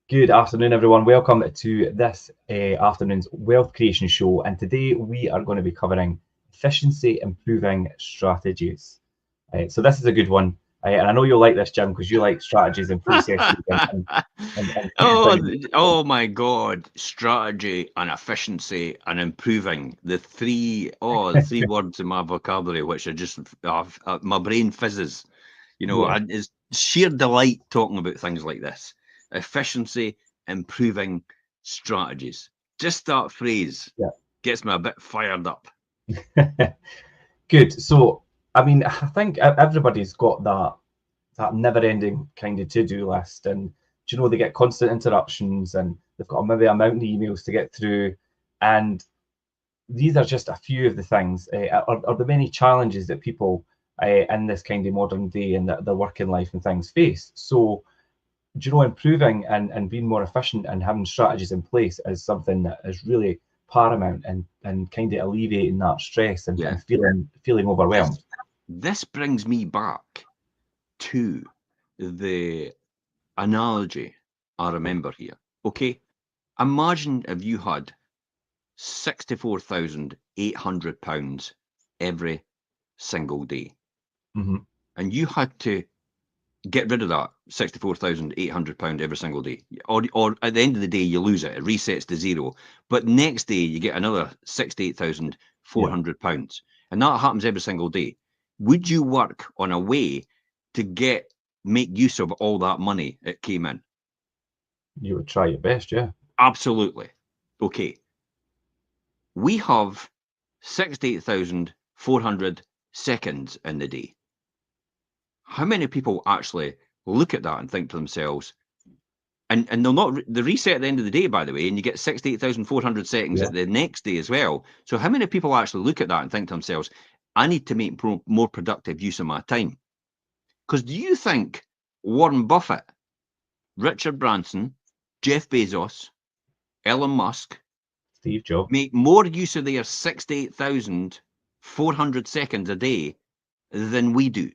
Good afternoon, everyone. Welcome to this afternoon's wealth creation show. And today we are going to be covering efficiency improving strategies. So this is a good one. And I know you'll like this, Jim, because you like strategies and processes and putting Oh, things. oh my God. Strategy and efficiency and improving. The three words in my vocabulary, which are just, my brain fizzes. Yeah, It's sheer delight talking about things like this. Efficiency, improving strategies. Just that phrase gets me a bit fired up. yeah. Good. So, I mean, I think everybody's got that never-ending kind of to-do list, and they get constant interruptions, and they've got maybe a mountain of emails to get through, and these are just a few of the things, or the many challenges that people in this kind of modern day and the working life and things face. So, improving and being more efficient and having strategies in place is something that is really paramount and kind of alleviating that stress and, Yeah. and feeling overwhelmed. This brings me back to the analogy I remember here. Okay, imagine if you had £64,800 every single day, Hmm. and you had to get rid of that £64,800 every single day, or at the end of the day you lose it, it resets to zero. But next day you get another Yeah, £68,400, and that happens every single day. Would you work on a way to make use of all that money it came in? you would try your best. Yeah. Absolutely. Okay. We have 68,400 seconds in the day. How many people actually look at that and think to themselves, and they'll not, the reset at the end of the day, by the way, and you get 68,400 seconds Yeah. at the next day as well. So how many people actually look at that and think to themselves, I need to make more productive use of my time? Because do you think Warren Buffett, Richard Branson, Jeff Bezos, Elon Musk Steve Jobs. make more use of their 68,400 seconds a day than we do? Of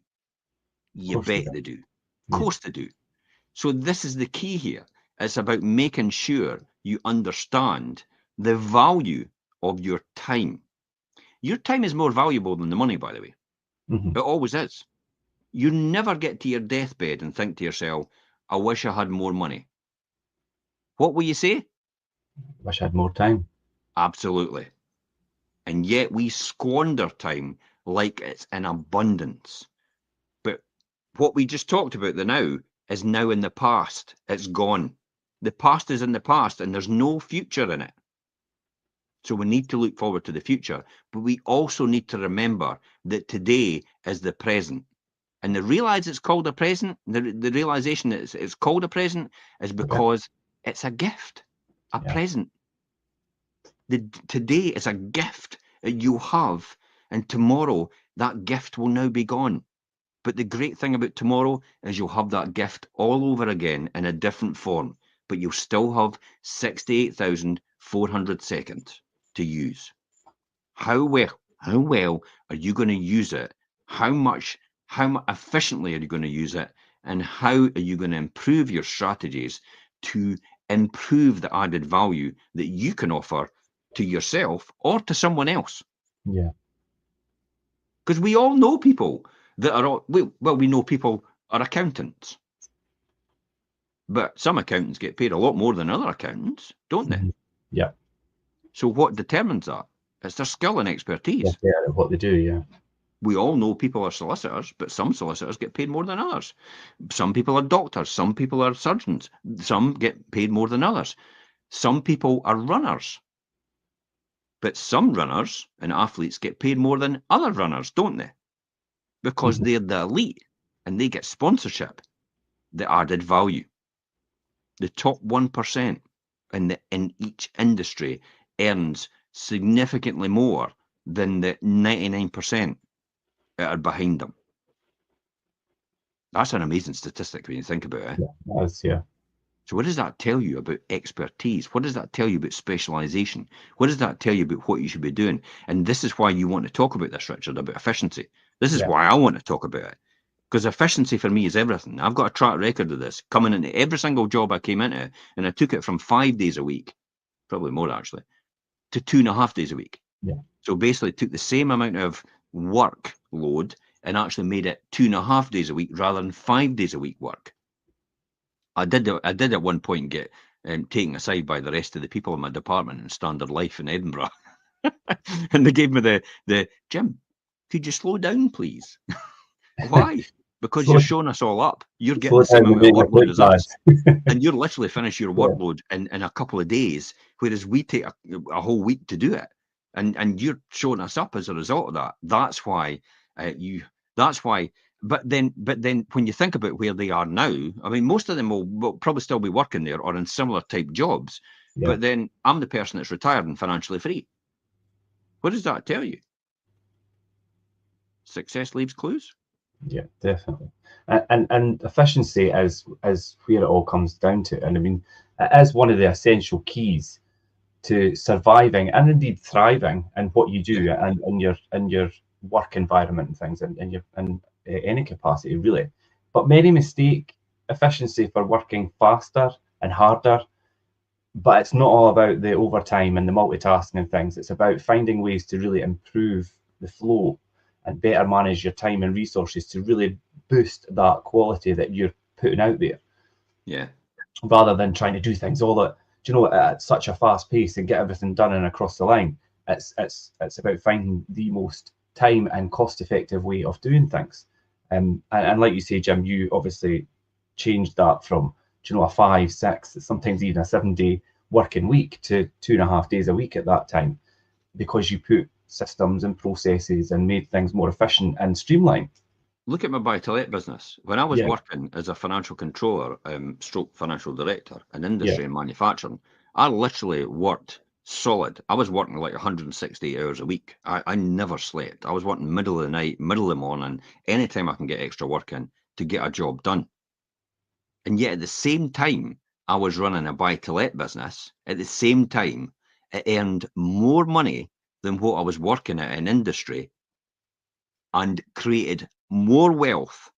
You course they bet do. they do. Of Yeah. course they do. So this is the key here. It's about making sure you understand the value of your time. Your time is more valuable than the money, by the way. Hmm. It always is. You never get to your deathbed and think to yourself, I wish I had more money. What will you say? Wish I had more time. Absolutely. And yet we squander time like it's in abundance. But what we just talked about, the now, is now in the past. It's gone. The past is in the past and there's no future in it. So we need to look forward to the future, but we also need to remember that today is the present. And the realize it's called a present, the realization that it's called a present is Yeah. because it's a gift, a Yeah. present. Today is a gift that you have, and tomorrow that gift will now be gone. But the great thing about tomorrow is you'll have that gift all over again in a different form, but you'll still have 68,400 seconds to use. How well are you going to use it? How efficiently are you going to use it? And how are you going to improve your strategies to improve the added value that you can offer to yourself or to someone else? Yeah. Because we all know people that are, we know people are accountants, but some accountants get paid a lot more than other accountants, don't they? Hmm. Yeah. So what determines that? It's their skill and Well, expertise. yeah, what they do. Yeah. We all know people are solicitors, but some solicitors get paid more than others. Some people are doctors, some people are surgeons, some get paid more than others. Some people are runners, but some runners and athletes get paid more than other runners, don't they? Because Hmm. they're the elite and they get sponsorship, the added value. The top 1% in each industry earns significantly more than the 99% that are behind them. That's an amazing statistic when you think about it. Yeah. That's, yeah. So what does that tell you about expertise? What does that tell you about specialization? What does that tell you about what you should be doing? And this is why you want to talk about this, Richard, about efficiency. This is Yeah. why I want to talk about it. Because efficiency for me is everything. I've got a track record of this, coming into every single job I came into, and I took it from 5 days a week, probably more actually, to 2.5 days a week. Yeah. So basically took the same amount of workload and actually made it 2.5 days a week rather than 5 days a week work. I did at one point get taken aside by the rest of the people in my department in Standard Life in Edinburgh. And they gave me the Jim, could you slow down, please? Why? Because you're showing us all up. You're getting the same amount of workload as us. And you're literally finish your workload in a couple of days, whereas we take a whole week to do it. And you're showing us up as a result of that. That's why but then when you think about where they are now, I mean, most of them will probably still be working there or in similar type jobs. Yeah. But then I'm the person that's retired and financially free. What does that tell you? Success leaves clues. Yeah, definitely. And efficiency is where it all comes down to. And I mean, it is one of the essential keys to surviving and indeed thriving in what you do and in your work environment and things, and in any capacity really. But many mistake efficiency for working faster and harder. But it's not all about the overtime and the multitasking and things. It's about finding ways to really improve the flow and better manage your time and resources to really boost that quality that you're putting out there. Yeah. Rather than trying to do things all at such a fast pace and get everything done and across the line. It's about finding the most time and cost effective way of doing things. And like you say, Jim, you obviously changed that from a 5, 6, sometimes even a 7-day working week to 2.5 days a week at that time, because you put systems and processes and made things more efficient and streamlined. Look at my buy-to-let business. When I was working as a financial controller, stroke financial director in industry and manufacturing, I literally worked solid. I was working like 160 hours a week. I never slept. I was working middle of the night, middle of the morning, anytime I can get extra work in to get a job done. And yet at the same time, I was running a buy-to-let business. At the same time, it earned more money than what I was working at in industry and created more wealth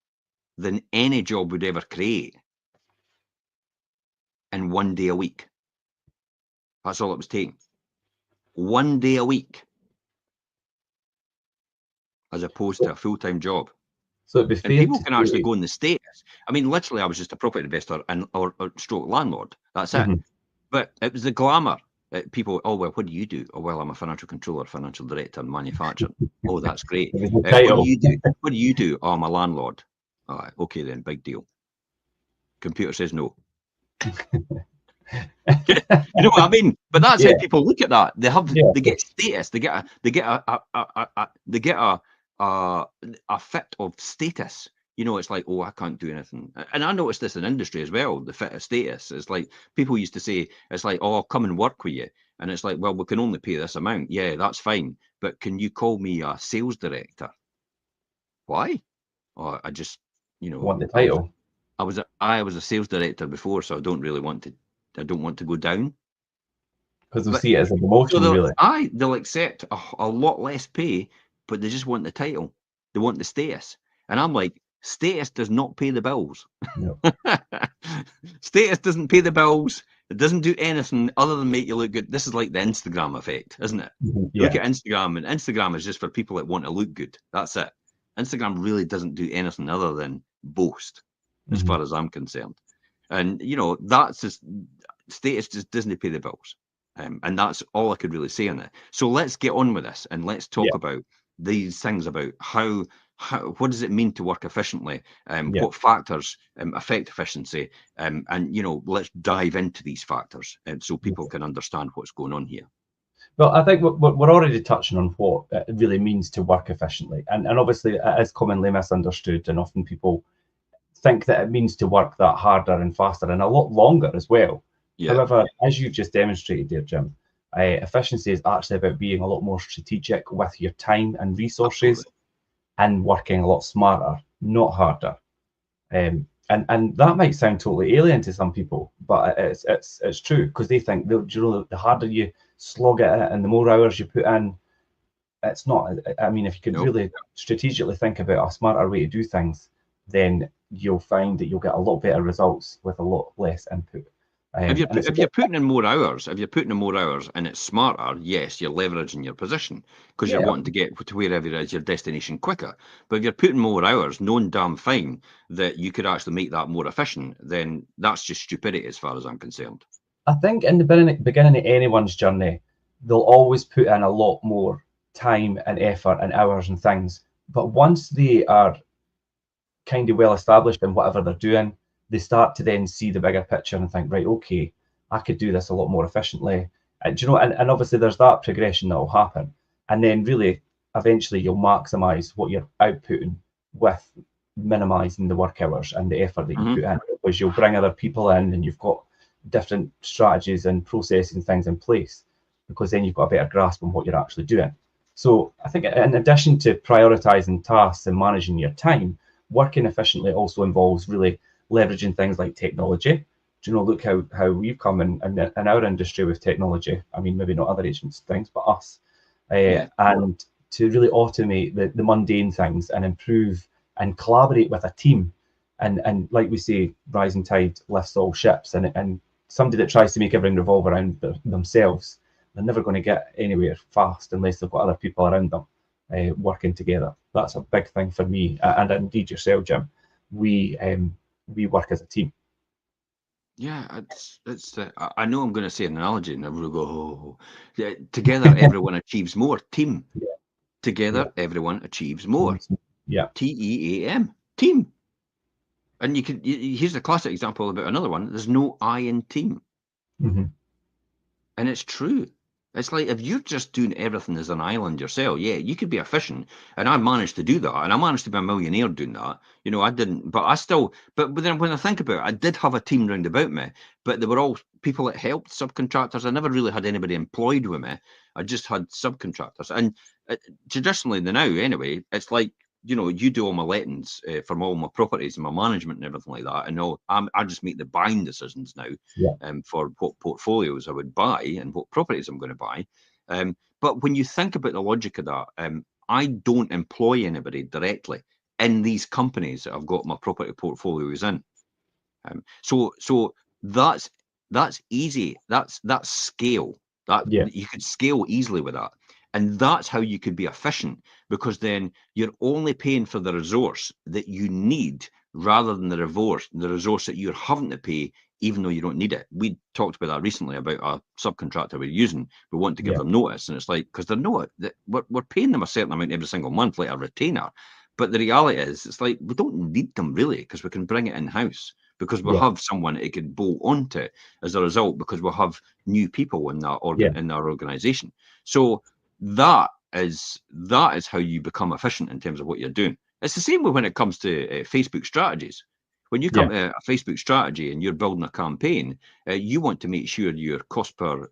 than any job would ever create in 1 day a week. That's all it was taking. 1 day a week, as opposed to a full-time job. So it'd be And fair people to can actually go in the status. I mean, literally, I was just a property investor or stroke landlord. That's it. But it was the glamour. People, oh, well, what do you do? Oh, well, I'm a financial controller, financial director in manufacturing. Oh, that's great. What do you do? What do you do? Oh, I'm a landlord. All right, okay then, big deal. Computer says no. You know what I mean? But that's how people look at that. They get status. They get a fit of status. You know, it's like, oh, I can't do anything. And I noticed this in industry as well, the fit of status. It's like people used to say, it's like, oh, I'll come and work with you. And it's like, well, we can only pay this amount. Yeah, that's fine. But can you call me a sales director? Why? Oh, I just, want the title. I was a sales director before, so I don't want to go down. Because they'll see it as a promotion, really. They'll accept a lot less pay, but they just want the title. They want the status. And I'm like, status does not pay the bills. No. Status doesn't pay the bills. It doesn't do anything other than make you look good. This is like the Instagram effect, isn't it? Yeah. Look at Instagram, and Instagram is just for people that want to look good. That's it. Instagram really doesn't do anything other than boast, as far as I'm concerned. And, that's just, status just doesn't pay the bills. And that's all I could really say on it. So let's get on with this and let's talk about these things about how what does it mean to work efficiently? What factors affect efficiency? And let's dive into these factors so people can understand what's going on here. Well, I think we're already touching on what it really means to work efficiently. And obviously it is commonly misunderstood, and often people think that it means to work that harder and faster and a lot longer as well. Yeah. However, as you've just demonstrated there, Jim, efficiency is actually about being a lot more strategic with your time and resources. Absolutely. And working a lot smarter, not harder. And that might sound totally alien to some people, but it's true, because they think the harder you slog at it and the more hours you put in, it's not. I mean, if you could really strategically think about a smarter way to do things, then you'll find that you'll get a lot better results with a lot less input. If And it's a if bit, you're putting in more hours, if you're putting in more hours and it's smarter, yes, you're leveraging your position because you're yeah, wanting to get to wherever it is your destination quicker. But if you're putting more hours, knowing damn fine that you could actually make that more efficient, then that's just stupidity as far as I'm concerned. I think in the beginning of anyone's journey, they'll always put in a lot more time and effort and hours and things. But once they are kind of well established in whatever they're doing, they start to then see the bigger picture and think, right, okay, I could do this a lot more efficiently. And do you know, and obviously there's that progression that will happen. And then really eventually you'll maximize what you're outputting with minimizing the work hours and the effort that you Hmm. put in, because you'll bring other people in and you've got different strategies and processes and things in place, because then you've got a better grasp on what you're actually doing. So I think in addition to prioritizing tasks and managing your time, working efficiently also involves really leveraging things like technology. Do you know, look how we've come in our industry with technology. I mean, maybe not other agents things, but us. Yeah. And to really automate the mundane things and improve and collaborate with a team. And like we say, rising tide lifts all ships. And somebody that tries to make everything revolve around themselves, they're never going to get anywhere fast unless they've got other people around them working together. That's a big thing for me, and indeed yourself, Jim. We work as a team. Yeah, it's. I know I'm going to say an analogy, and everyone will go, "Oh, yeah, together everyone achieves more." Team. Yeah, yeah, Together everyone achieves more. teams. Yeah, TEAM. Team. And here's a classic example about another one. There's no I in team. hmm And it's true. It's like if you're just doing everything as an island yourself, yeah, you could be efficient. And I managed to do that. And I managed to be a millionaire doing that. You know, I didn't, but I still, but then when I think about it, I did have a team round about me, but they were all people that helped, subcontractors. I never really had anybody employed with me. I just had subcontractors. And traditionally, the now anyway, it's like, you know, you do all my lettings from all my properties and my management and everything like that. And no, I just make the buying decisions now yeah, for what portfolios I would buy and what properties I'm going to buy. But when you think about the logic of that, I don't employ anybody directly in these companies that I've got my property portfolios in. So that's easy. That's scale. That yeah, you could scale easily with that. And that's how you could be efficient, because then you're only paying for the resource that you need rather than the resource that you're having to pay even though you don't need it. We talked about that recently about a subcontractor we're using. We want to give yeah, them notice, and it's like, because they're not that we're paying them a certain amount every single month, like a retainer. But the reality is, it's like we don't need them really because we can bring it in house, because we'll yeah, have someone it could bolt onto as a result, because we'll have new people in that yeah, in our organization. So that is how you become efficient in terms of what you're doing. It's the same way when it comes to Facebook strategies. When you come yeah, to a Facebook strategy and you're building a campaign, you want to make sure your cost per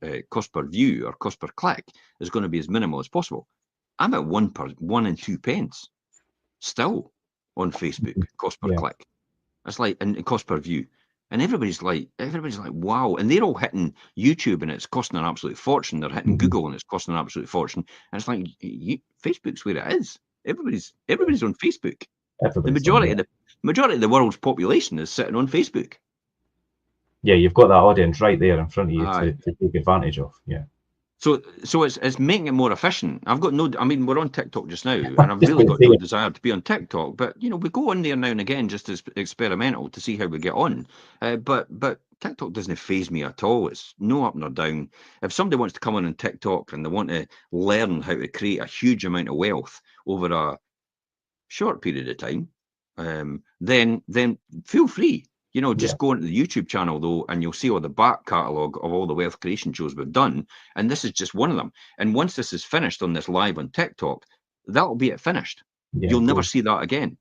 view or cost per click is going to be as minimal as possible. I'm at 1 and 2 pence still on Facebook cost per yeah, click. It's like and cost per view. And everybody's like, wow. And they're all hitting YouTube and it's costing an absolute fortune. They're hitting hmm Google and it's costing an absolute fortune. And it's like Facebook's where it is. Everybody's on Facebook. The Everybody's on. majority of the world's population is sitting on Facebook. Yeah, you've got that audience right there in front of you Aye. to take advantage of. Yeah. So it's making it more efficient. I've got no, I mean, we're on TikTok just now, and I've Just really going to got say no it. desire to be on TikTok. But you know, we go on there now and again just as experimental to see how we get on. But TikTok doesn't phase me at all. It's no up nor down. If somebody wants to come on TikTok and they want to learn how to create a huge amount of wealth over a short period of time, then feel free. You know, Yeah, just go into the YouTube channel though, and you'll see all the back catalogue of all the wealth creation shows we've done. And this is just one of them. And once this is finished on this live on TikTok, that'll be it finished. yeah, You'll never goes. see that again.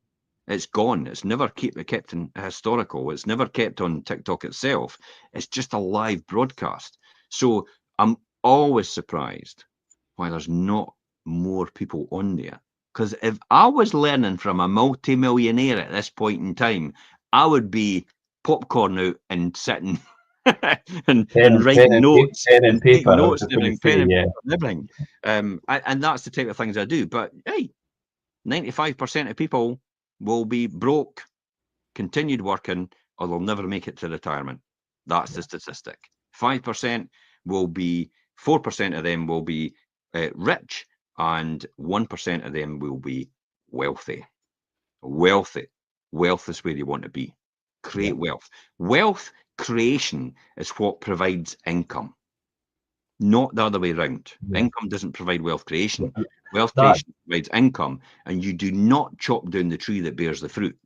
It's gone. It's never kept in historical. It's never kept on TikTok itself. It's just a live broadcast. So I'm always surprised why there's not more people on there. Because if I was learning from a multi-millionaire at this point in time, I would be popcorn out and sitting and writing notes Pen and and paper. taking I was notes just and going to everything, pen say, and yeah, paper and everything. And that's the type of things I do. But hey, 95% of people will be broke continued working, or they'll never make it to retirement. That's the statistic. 5% will be, 4% of them will be rich, and 1% of them will be wealthy. Wealthy. Wealth is where you want to be. Create wealth. Wealth creation is what provides income, not the other way around. Income doesn't provide wealth creation. Wealth creation provides income, and you do not chop down the tree that bears the fruit.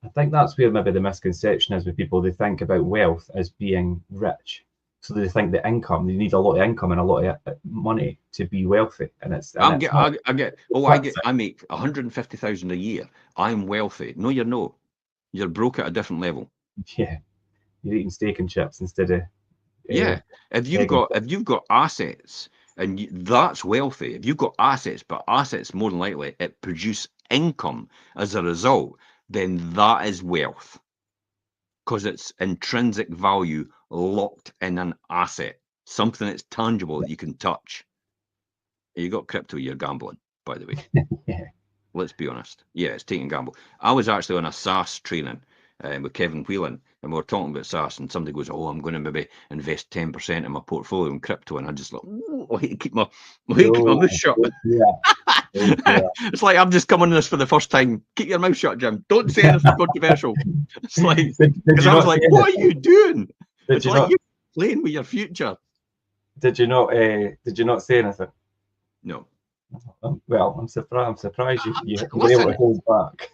I think that's where maybe the misconception is with people. They think about wealth as being rich. So they think that income, you need a lot of income and a lot of money to be wealthy. And I make 150,000 a year. I'm wealthy. No, you're not. You're broke at a different level. Yeah. You're eating steak and chips instead of If you've got assets, and that's wealthy. If you've got assets, but assets more than likely it produce income as a result, then that is wealth, because it's intrinsic value locked in an asset, something that's tangible that you can touch. You got crypto, you're gambling, by the way. Yeah. Let's be honest. Yeah, it's taking gamble. I was actually on a SaaS training with Kevin Whelan, and we were talking about SaaS, and somebody goes, "Oh, I'm going to maybe invest 10% of my portfolio in crypto," and I just like, I hate to keep my mouth shut. It's like I'm just coming on this for the first time. Keep your mouth shut, Jim. Don't say anything controversial. It's like, because I was like, "What are you doing?" It's like you're playing with your future. Did you not say anything? No. Well, I'm surprised you were able to hold back.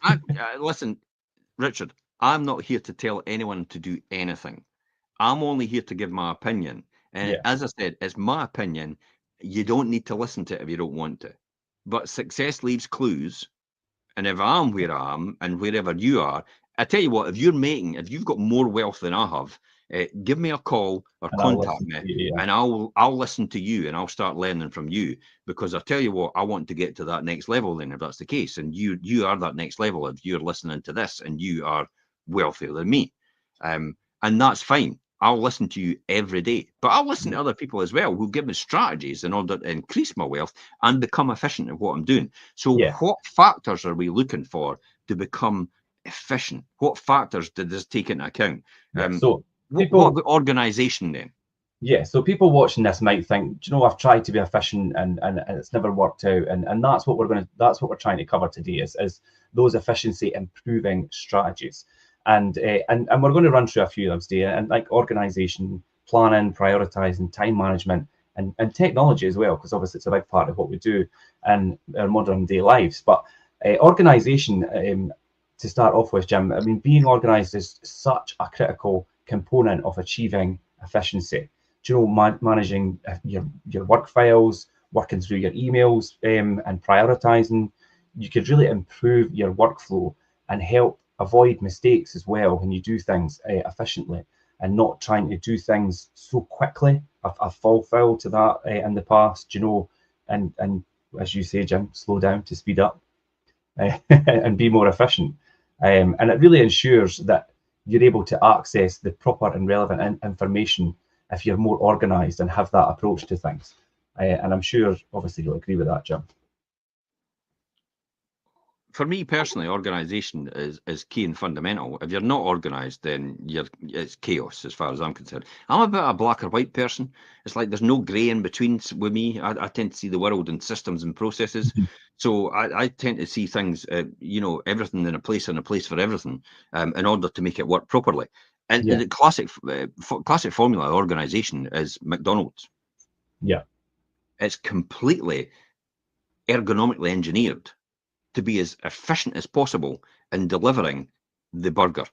Listen, Richard, I'm not here to tell anyone to do anything. I'm only here to give my opinion. And as I said, it's my opinion. You don't need to listen to it if you don't want to. But success leaves clues. And if I'm where I am and wherever you are, I tell you what, if you've got more wealth than I have, give me a call or contact me, and I'll listen to you, and I'll start learning from you, because I tell you what, I want to get to that next level then, if that's the case. And you are that next level if you're listening to this and you are wealthier than me. And that's fine. I'll listen to you every day, but I'll listen to other people as well who give me strategies in order to increase my wealth and become efficient at what I'm doing. So what factors are we looking for to become efficient? What factors did this take into account? So what about organization then? Yeah, so people watching this might think, do you know, I've tried to be efficient and it's never worked out, and that's what we're trying to cover today is those efficiency improving strategies, and we're going to run through a few of them today, and like organization, planning, prioritizing, time management, and technology as well, because obviously it's a big part of what we do in our modern day lives. But organization, to start off with, Jim, I mean, being organized is such a critical component of achieving efficiency. Do you know, managing your work files, working through your emails, and prioritizing, you could really improve your workflow and help avoid mistakes as well when you do things efficiently, and not trying to do things so quickly. I've fall foul to that in the past, you know, and as you say, Jim, slow down to speed up and be more efficient. And it really ensures that you're able to access the proper and relevant information if you're more organized and have that approach to things. And I'm sure, obviously, you'll agree with that, Jim. For me personally, organization is key and fundamental. If you're not organized, then it's chaos as far as I'm concerned. I'm a bit of a black or white person. It's like there's no grey in between with me. I tend to see the world in systems and processes. So I tend to see things, everything in a place for everything, in order to make it work properly. And the classic formula of organization is McDonald's. Yeah. It's completely ergonomically engineered to be as efficient as possible in delivering the burger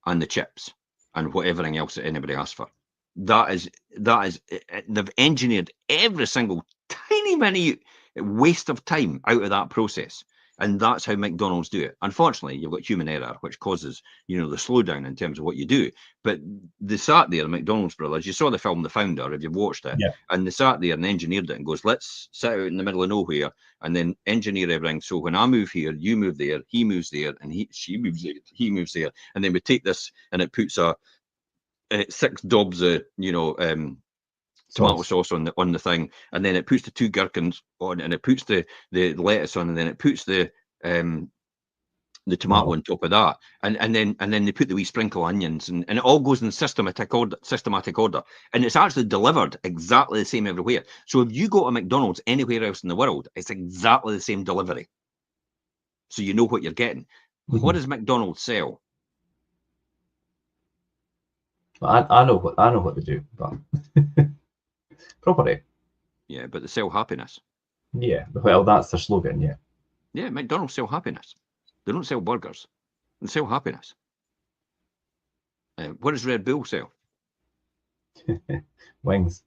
and the chips and whatever else that anybody asks for. That is, they've engineered every single tiny minute waste of time out of that process. And that's how McDonald's do it. Unfortunately, you've got human error, which causes, the slowdown in terms of what you do. But they sat there, the McDonald's brothers, you saw the film The Founder, if you've watched it, and they sat there and engineered it and goes, let's sit out in the middle of nowhere and then engineer everything. So when I move here, you move there, he moves there, and she moves there, he moves there. And then we take this and it puts 6 dobs of, tomato sauce on the thing, and then it puts the 2 gherkins on, and it puts the lettuce on, and then it puts the the tomato on top of that, and then they put the wee sprinkle onions, and it all goes in systematic order, and it's actually delivered exactly the same everywhere. So if you go to McDonald's anywhere else in the world, it's exactly the same delivery. So you know what you're getting. What does McDonald's sell? I know what they do, but property. Yeah, but they sell happiness. Yeah, well, that's their slogan. Yeah. Yeah, McDonald's sell happiness. They don't sell burgers. They sell happiness. What does Red Bull sell? Wings.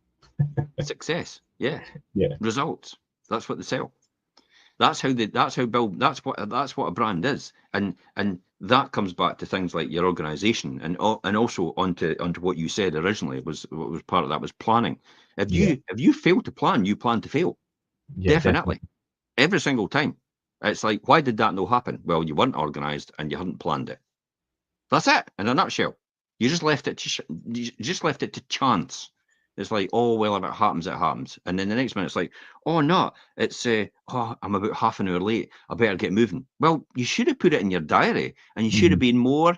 Success. Yeah. Yeah. Results. That's what they sell. That's what a brand is, and that comes back to things like your organisation, and also onto what you said originally was part of that was planning. If you fail to plan, you plan to fail. Yeah, Definitely. Every single time. It's like, why did that not happen? Well, you weren't organised and you hadn't planned it. That's it in a nutshell. You just left it to chance. It's like, oh well, if it happens, it happens. And then the next minute, it's like, oh no, it's I'm about half an hour late. I better get moving. Well, you should have put it in your diary, and you should have been more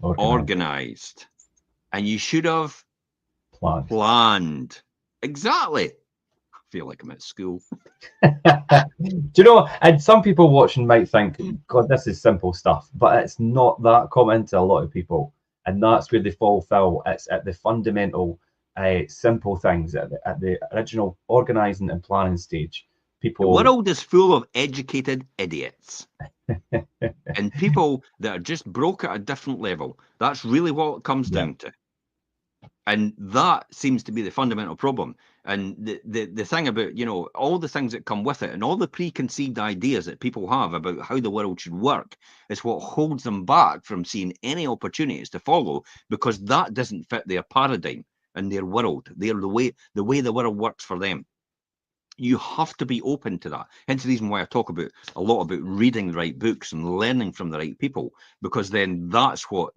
organised, and you should have planned. Exactly. I feel like I'm at school. Do you know? And some people watching might think, "God, this is simple stuff," but it's not that common to a lot of people, and that's where they fall foul. It's at the fundamental, simple things at the original organising and planning stage. People. The world is full of educated idiots and people that are just broke at a different level. That's really what it comes down to. And that seems to be the fundamental problem. And the thing about, all the things that come with it and all the preconceived ideas that people have about how the world should work is what holds them back from seeing any opportunities to follow, because that doesn't fit their paradigm and their world. They're the way the world works for them. You have to be open to that. Hence the reason why I talk a lot about reading the right books and learning from the right people, because then that's what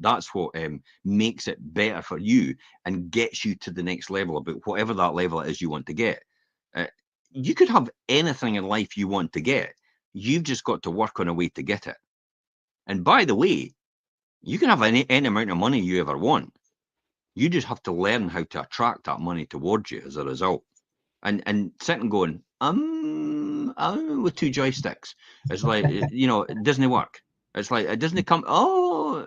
makes it better for you and gets you to the next level, about whatever that level it is you want to get. You could have anything in life you want to get. You've just got to work on a way to get it. And by the way, you can have any amount of money you ever want. You just have to learn how to attract that money towards you as a result. And sitting going, with two joysticks. It's like, it doesn't work. It's like, it doesn't come,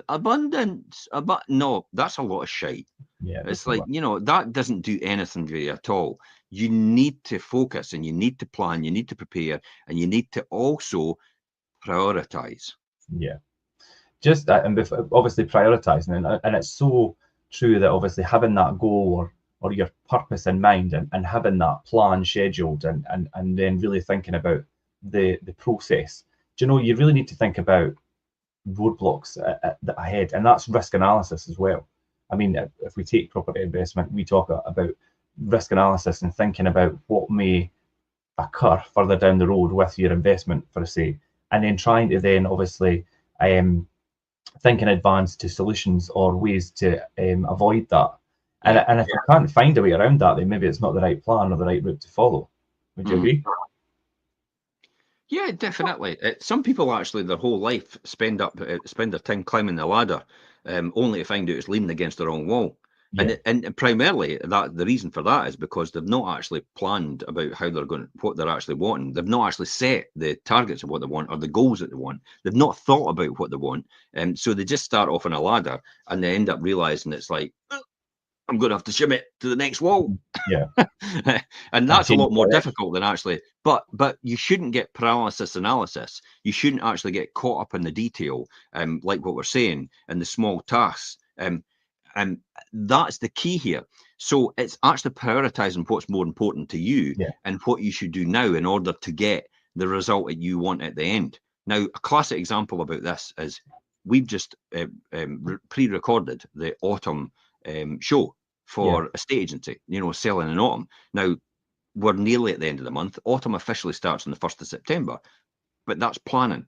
abundance. No, that's a lot of shite. Yeah, it's like, that doesn't do anything for you at all. You need to focus, and you need to plan, you need to prepare, and you need to also prioritize. Yeah. Just and obviously prioritizing, and it's so true that obviously having that goal or your purpose in mind, and having that plan scheduled, and then really thinking about the process. Do you know, you really need to think about roadblocks ahead, and that's risk analysis as well. I mean, if we take property investment, we talk about risk analysis and thinking about what may occur further down the road with your investment, for say, and then trying to then obviously think in advance to solutions or ways to avoid that. And if you can't find a way around that, then maybe it's not the right plan or the right route to follow. Would you agree? Yeah, definitely. Some people actually their whole life spend their time climbing the ladder, only to find out it's leaning against the wrong wall. Yeah. And primarily the reason for that is because they've not actually planned about what they're actually wanting. They've not actually set the targets of what they want or the goals that they want. They've not thought about what they want, so they just start off on a ladder and they end up realizing it's like, I'm going to have to shim it to the next wall. Yeah. And that's a lot more difficult than actually, but you shouldn't get paralysis analysis. You shouldn't actually get caught up in the detail, like what we're saying, and the small tasks. And that's the key here. So it's actually prioritizing what's more important to you and what you should do now in order to get the result that you want at the end. Now, a classic example about this is we've just pre-recorded the autumn show for a state agency, selling in autumn. Now, we're nearly at the end of the month. Autumn officially starts on the 1st of September, but that's planning.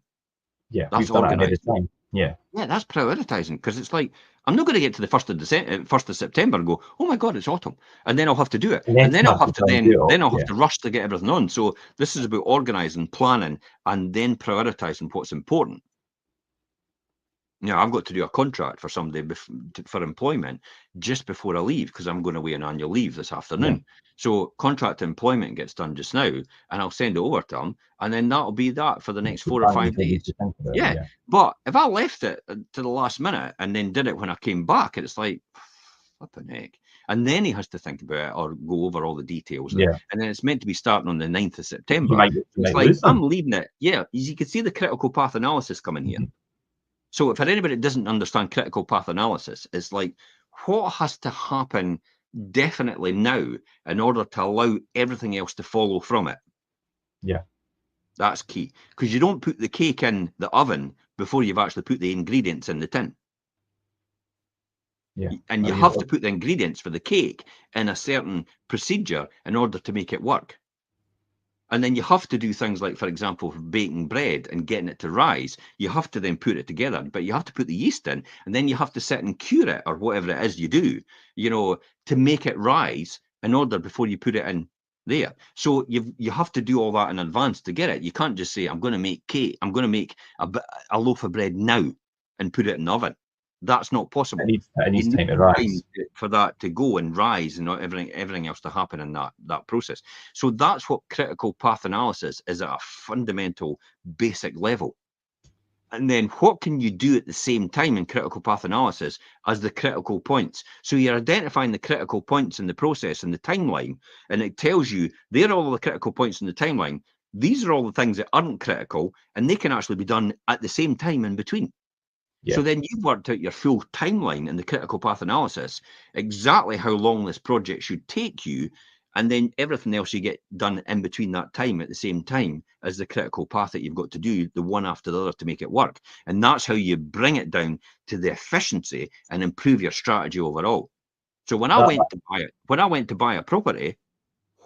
Yeah, that's organised. Yeah, that's prioritising, because it's like, I'm not going to get to the 1st of September and go, oh my God, it's autumn. And then I'll have to do it. And then I'll have to rush to get everything on. So this is about organising, planning, and then prioritising what's important. Yeah, I've got to do a contract for somebody for employment just before I leave because I'm going away on annual leave this afternoon. Yeah. So contract employment gets done just now, and I'll send it over to them, and then that'll be that for the next 4 or Fine, 5 you've got days. to think about it, Yeah, yeah. but if I left it to the last minute and then did it when I came back, it's like, flipping heck. And then he has to think about it or go over all the details. Yeah. And then it's meant to be starting on the 9th of You September. might, you It's might like, lose them. I'm leaving it. Yeah, you can see the critical path analysis coming here. Mhm. So for anybody that doesn't understand critical path analysis, it's like, what has to happen definitely now in order to allow everything else to follow from it? Yeah. That's key. Because you don't put the cake in the oven before you've actually put the ingredients in the tin. Yeah. And you have to put the ingredients for the cake in a certain procedure in order to make it work. And then you have to do things like, for example, baking bread and getting it to rise. You have to then put it together, but you have to put the yeast in, and then you have to sit and cure it or whatever it is you do, to make it rise in order before you put it in there. So you have to do all that in advance to get it. You can't just say, I'm going to make cake. I'm going to make a loaf of bread now and put it in the oven. That's not possible. It You needs need time to time rise. for that to go and rise and not everything else to happen in that process. So that's what critical path analysis is at a fundamental basic level. And then what can you do at the same time in critical path analysis as the critical points? So you're identifying the critical points in the process and the timeline, and it tells you they're all the critical points in the timeline. These are all the things that aren't critical, and they can actually be done at the same time in between. Yeah. So then you've worked out your full timeline in the critical path analysis, exactly how long this project should take you, and then everything else you get done in between that time at the same time as the critical path that you've got to do, the one after the other to make it work. And that's how you bring it down to the efficiency and improve your strategy overall. So when I That, went to buy a property,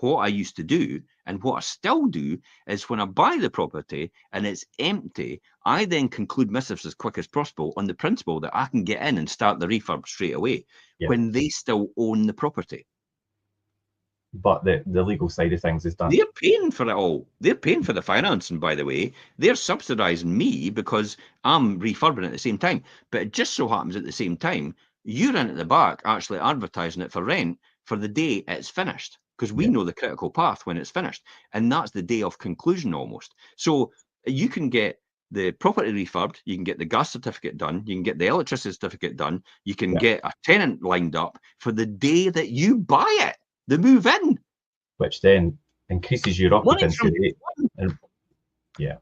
what I used to do and what I still do is when I buy the property and it's empty, I then conclude missives as quick as possible on the principle that I can get in and start the refurb straight away yeah. when they still own the property. But the legal side of things is done. They're paying for it all. They're paying for the financing, by the way. They're subsidizing me because I'm refurbing at the same time. But it just so happens at the same time, you're in at the back actually advertising it for rent for the day it's finished. Because we Yeah. know the critical path when it's finished. And that's the day of conclusion almost. So you can get the property refurbed, you can get the gas certificate done, you can get the electricity certificate done, you can Yeah. get a tenant lined up for the day that you buy it, the move in. Which then increases your Money occupancy from rate. And yeah.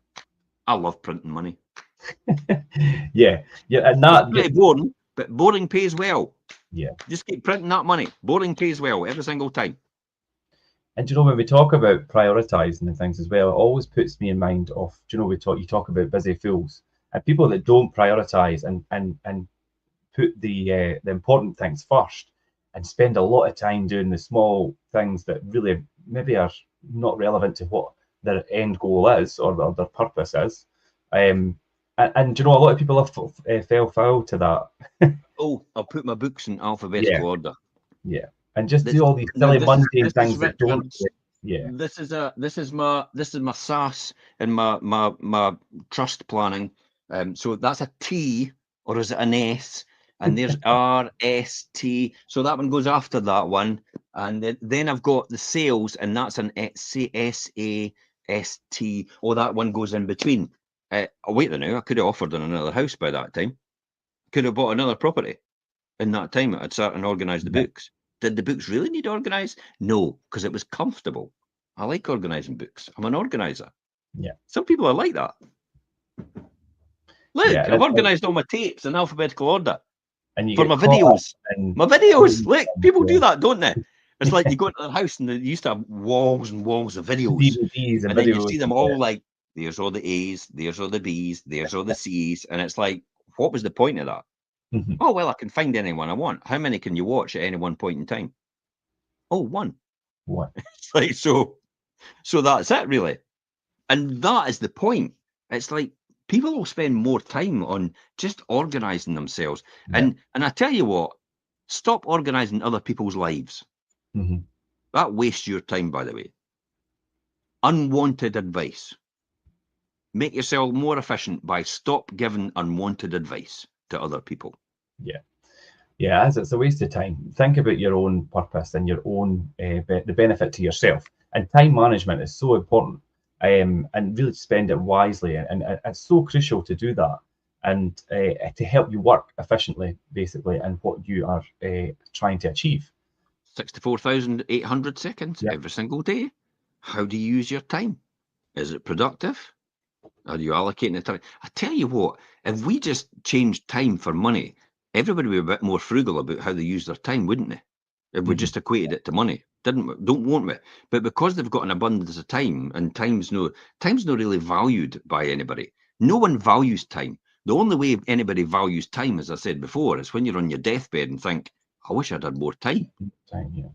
I love printing money. Yeah. Yeah. And It's that pretty boring, but boring pays well. yeah. Just keep printing that money. Boring pays well every single time. And do you know, when we talk about prioritizing and things as well, it always puts me in mind of, do you know, you talk about busy fools and people that don't prioritize and put the important things first and spend a lot of time doing the small things that really maybe are not relevant to what their end goal is or their purpose is. And you know, a lot of people have fell foul to that. Oh, I'll put my books in Yeah, alphabetical order. yeah, and just This, do all these now silly this is mundane this is things that don't. Richard's. Yeah, This is my SAS and my trust planning. So that's a T or is it an S? And there's RST. So that one goes after that one. And then I've got the sales, and that's an SAST. Oh, that one goes in between. Oh, wait there now. I could have offered on another house by that time. Could have bought another property in that time. I'd sat and organised the books. Did the books really need organised? No, because it was comfortable. I like organising books. I'm an organiser. yeah, Some people are like that. yeah. Look, I've organised all my tapes in alphabetical order And you for get my caught up videos. in My videos. Look, people yeah, do that, don't they? It's like you go into their house and they used to have walls and walls of videos. DVDs and And then you videos. see them all like, there's all the A's, there's all the B's, there's all the C's. And it's like, what was the point of that? Mhm. Oh, well, I can find anyone I want. How many can you watch at any one point in time? Oh, one. What? It's like, so that's it, really. And that is the point. It's like people will spend more time on just organising themselves. Yeah. And I tell you what, stop organising other people's lives. Mhm. That wastes your time, by the way. Unwanted advice. Make yourself more efficient by stop giving unwanted advice to other people. Yeah. Yeah, as it's a waste of time. Think about your own purpose and your own the benefit to yourself. And time management is so important, and really spend it wisely. And it's so crucial to do that, and to help you work efficiently, basically, and what you are trying to achieve. 64,800 seconds Yeah. every single day. How do you use your time? Is it productive? Are you allocating the time? I tell you what, if we just changed time for money, everybody would be a bit more frugal about how they use their time, wouldn't they? If we Mhm. just equated it to money, don't want we? But because they've got an abundance of time, and time's not really valued by anybody. No one values time. The only way anybody values time, as I said before, is when you're on your deathbed and think, I wish I'd had more time. Time, yeah.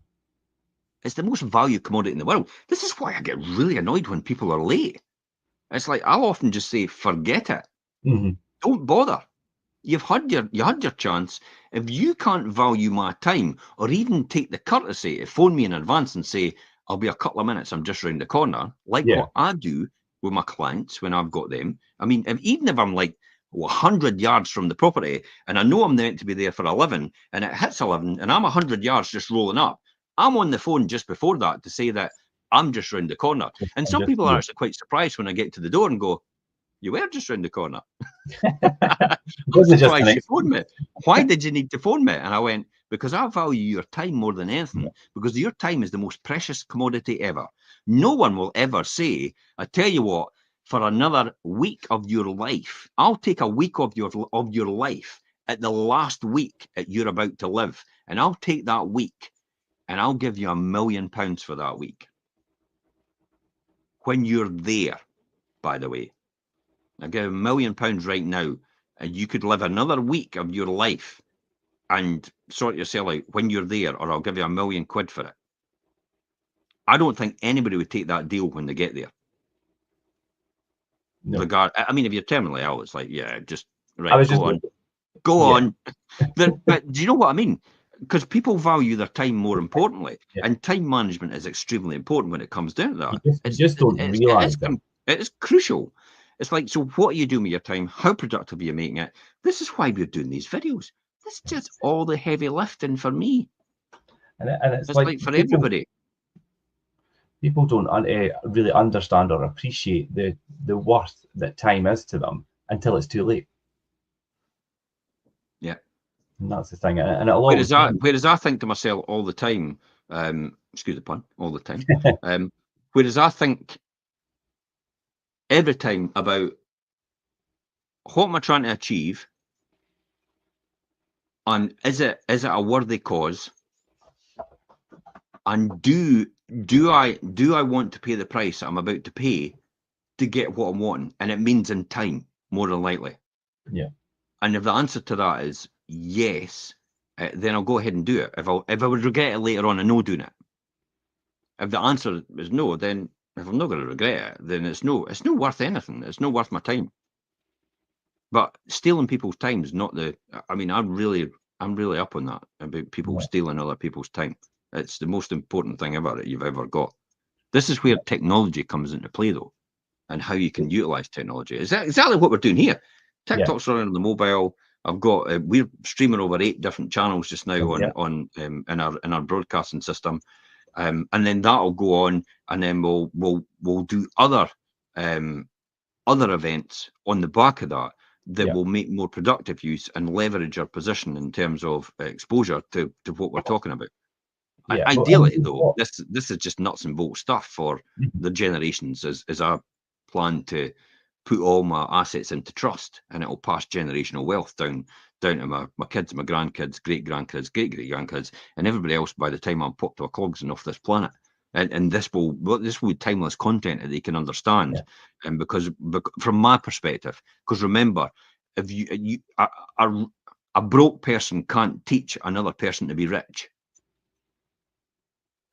It's the most valued commodity in the world. This is why I get really annoyed when people are late. It's like, I'll often just say, forget it. Mhm. Don't bother. You had your chance. If you can't value my time, or even take the courtesy to phone me in advance and say, I'll be a couple of minutes, I'm just round the corner, like Yeah. what I do with my clients when I've got them. I mean, even if I'm like 100 yards from the property and I know I'm meant to be there for 11 and it hits 11 and I'm 100 yards just rolling up, I'm on the phone just before that to say that I'm just round the corner. And some Just people are actually quite surprised when I get to the door and go, you were just round the corner. I'm wasn't just an surprised you phoned me. Why did you need to phone me? And I went, because I value your time more than anything, because your time is the most precious commodity ever. No one will ever say, I tell you what, for another week of your life, I'll take a week of your life at the last week that you're about to live, and I'll take that week and I'll give you £1 million for that week. When you're there, by the way. I give £1 million right now, and you could live another week of your life and sort yourself out when you're there, or I'll give you £1 million for it. I don't think anybody would take that deal when they get there. No. I mean, if you're terminally ill, it's like, yeah, just I right, was go just on, go yeah. on. But do you know what I mean? Because people value their time more importantly, Yeah. and time management is extremely important when it comes down to that. You just don't realize it. It's crucial. It's like, so what are you doing with your time? How productive are you making it? This is why we're doing these videos. This is just all the heavy lifting for me. And it's It's like like for everybody. people don't really understand or appreciate the worth that time is to them until it's too late. Yeah. And that's the thing. And it'll always Whereas I think to myself all the time, excuse the pun, all the time. Whereas I think every time about what am I trying to achieve, and is it a worthy cause, and do I want to pay the price I'm about to pay to get what I'm wanting, and it means in time more than likely. Yeah. And if the answer to that is yes, then I'll go ahead and do it. If I would regret it later on, I know doing it. If the answer is no, then if I'm not going to regret it, then it's no worth anything. It's not worth my time. But stealing people's time is not the. I mean, I'm really up on that about people stealing other people's time. It's the most important thing ever that you've ever got. This is where technology comes into play, though, and how you can utilize technology. Is that exactly what we're doing here? TikTok's running on the mobile. I've got we're streaming over 8 different channels just now on in our broadcasting system, and then that'll go on, and then we'll do other events on the back of that will make more productive use and leverage our position in terms of exposure to what we're talking about. Yeah. Ideally, though, this is just nuts and bolts stuff for the generations as I plan to put all my assets into trust, and it'll pass generational wealth down to my kids, my grandkids, great grandkids, great grandkids, and everybody else by the time I'm popped to a clogs and off this planet. And this will be timeless content that they can understand. And because from my perspective, because remember, if a broke person can't teach another person to be rich.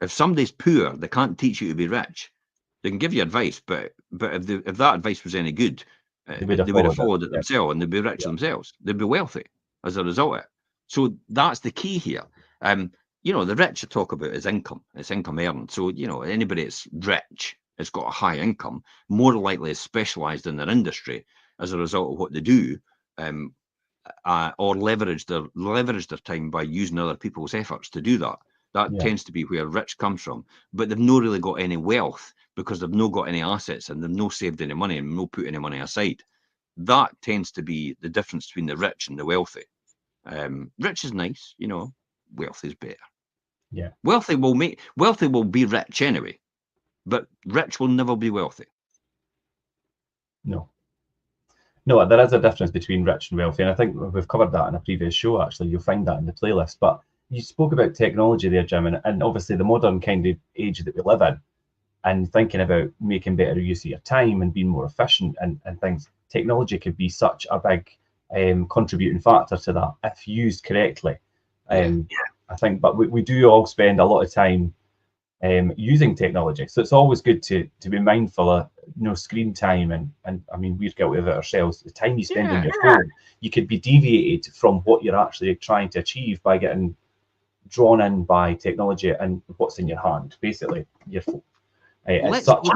If somebody's poor, they can't teach you to be rich. They can give you advice, but if that advice was any good, they would have followed it themselves, and they'd be rich themselves. They'd be wealthy as a result of it. So that's the key here. The rich I talk about is income. It's income earned. So, anybody that's rich has got a high income, more likely is specialised in their industry as a result of what they do. or leverage their time by using other people's efforts to do that. That tends to be where rich comes from. But they've not really got any wealth because they've not got any assets and they've not saved any money and not put any money aside. That tends to be the difference between the rich and the wealthy. Rich is nice, wealthy is better. Yeah. Wealthy will be rich anyway, but rich will never be wealthy. No. No, there is a difference between rich and wealthy, and I think we've covered that in a previous show, actually. You'll find that in the playlist. But you spoke about technology there, Jim, and obviously the modern kind of age that we live in, and thinking about making better use of your time and being more efficient and things. Technology could be such a big contributing factor to that if used correctly. I think, but we do all spend a lot of time using technology. So it's always good to be mindful of screen time and I mean we're guilty of it ourselves. The time you spend on your phone, you could be deviated from what you're actually trying to achieve by getting drawn in by technology and what's in your hand, basically your phone. It's such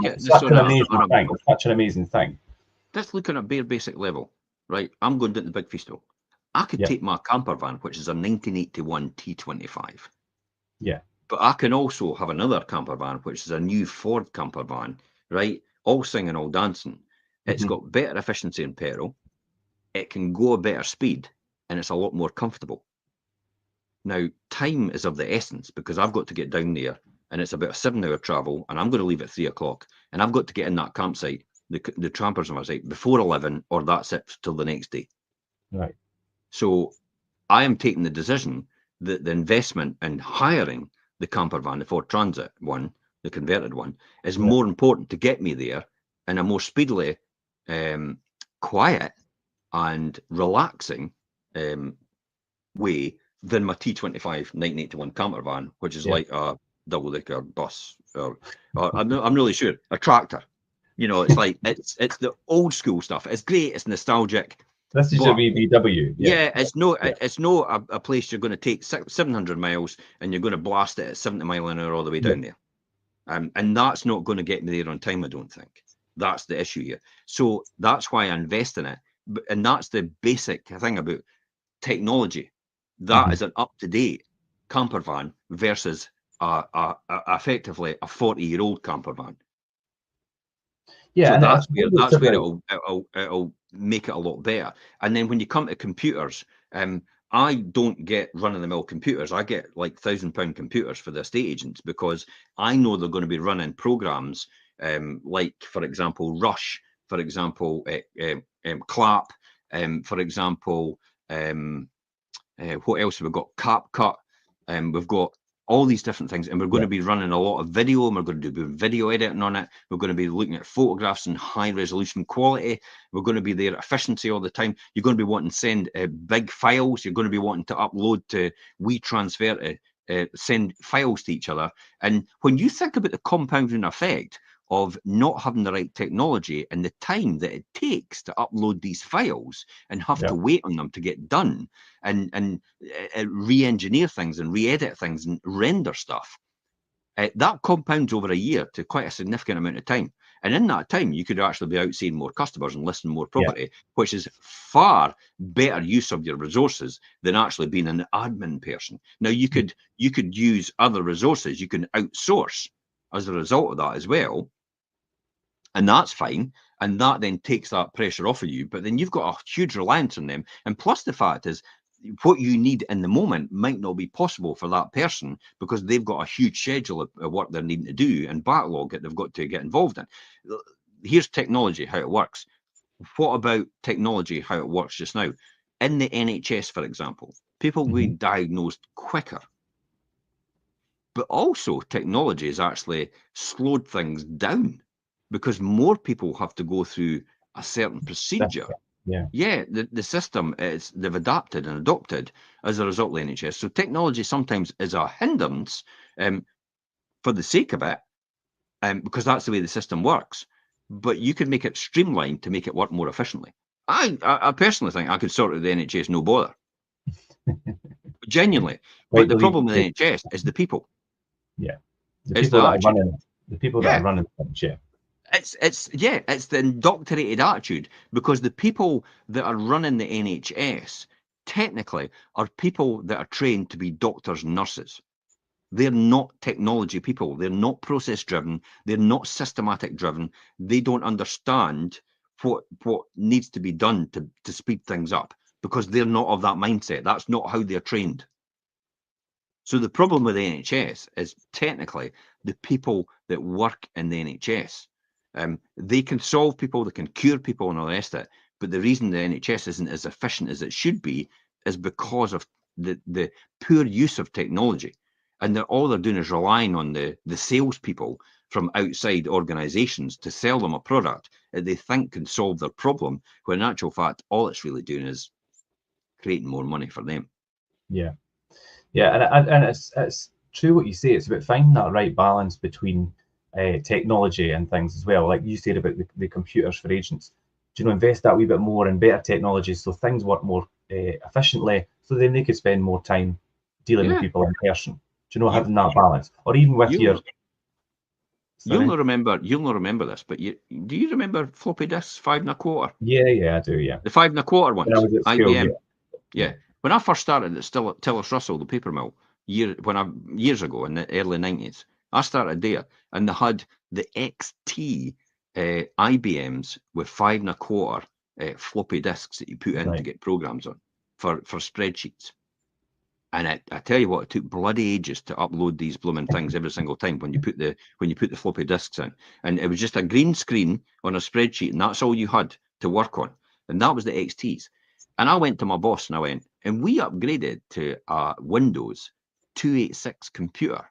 an amazing thing. It's such an amazing thing. Let's look at a bare basic level, right? I'm going down to the Big Feasto. I could take my camper van, which is a 1981 T25. Yeah. But I can also have another camper van, which is a new Ford camper van, right? All singing, all dancing. It's got better efficiency in petrol. It can go a better speed, and it's a lot more comfortable. Now, time is of the essence because I've got to get down there, and it's about a 7-hour travel, and I'm going to leave at 3 o'clock, and I've got to get in that campsite, the trampers on my site, before 11, or that's it till the next day. Right. So I am taking the decision that the investment in hiring the camper van, the Ford Transit one, the converted one, is more important to get me there in a more speedily quiet and relaxing way than my T25 1981 camper van, which is like a double-decker bus, or I'm really sure a tractor. It's like it's the old school stuff. It's great. It's nostalgic. This is a VW. It's no a place you're going to take 700 miles and you're going to blast it at 70 mile an hour all the way down there. And that's not going to get me there on time, I don't think. That's the issue here. So that's why I invest in it. And that's the basic thing about technology. That is an up-to-date camper van versus effectively a 40-year-old camper van. Yeah, so that's where it'll make it a lot better. And then when you come to computers, I don't get run-of-the-mill computers. I get like £1,000 computers for the estate agents because I know they're going to be running programs like, for example, Rush, for example, Clap, for example, what else have we got? CapCut. We've got all these different things, and we're going to be running a lot of video, and we're going to do video editing on it. We're going to be looking at photographs in high resolution quality. We're going to be there at efficiency all the time. You're going to be wanting to send big files. You're going to be wanting to upload to WeTransfer to send files to each other. And when you think about the compounding effect of not having the right technology and the time that it takes to upload these files and have to wait on them to get done and re-engineer things and re-edit things and render stuff, that compounds over a year to quite a significant amount of time. And in that time, you could actually be out seeing more customers and listing more property, which is far better use of your resources than actually being an admin person. Now, you could use other resources. You can outsource as a result of that as well. And that's fine. And that then takes that pressure off of you. But then you've got a huge reliance on them. And plus the fact is, what you need in the moment might not be possible for that person because they've got a huge schedule of work they're needing to do and backlog that they've got to get involved in. Here's technology, how it works. What about technology, how it works just now? In the NHS, for example, people will be diagnosed quicker. But also technology has actually slowed things down because more people have to go through a certain procedure. The system they've adapted and adopted as a result of the NHS. So technology sometimes is a hindrance for the sake of it, because that's the way the system works. But you can make it streamlined to make it work more efficiently. I personally think I could sort out the NHS no bother. Genuinely. But the problem with the NHS is the people. Yeah. The people that are running things, It's the indoctrinated attitude, because the people that are running the NHS technically are people that are trained to be doctors and nurses. They're not technology people. They're not process driven. They're not systematic driven. They don't understand what needs to be done to speed things up, because they're not of that mindset. That's not how they're trained. So the problem with the NHS is technically the people that work in the NHS. They can solve people, they can cure people and all the rest of it. But the reason the NHS isn't as efficient as it should be is because of the poor use of technology. And all they're doing is relying on the salespeople from outside organisations to sell them a product that they think can solve their problem, when in actual fact, all it's really doing is creating more money for them. Yeah. Yeah, and it's true what you say. It's about finding that right balance between technology and things as well. Like you said about the computers for agents. Do you know, invest that wee bit more in better technology so things work more efficiently, so then they could spend more time dealing with Yeah. people in person. Do you know, You- having that balance, or even with you- your. You'll Sorry. not remember this, but do you remember floppy disks 5 1/4? Yeah, I do. Yeah. The 5 1/4 When I ones, was at school, IBM. yeah. Yeah. When I first started at still at Tillis Russell, the paper mill, years ago in the early 90s, I started there, and they had the XT IBMs with 5 1/4 floppy disks that you put in to Right. get programs on for spreadsheets. And I tell you what, it took bloody ages to upload these blooming things every single time when you put the floppy disks in. And it was just a green screen on a spreadsheet, and that's all you had to work on. And that was the XTs. And I went to my boss and I went, and we upgraded to a Windows 286 computer.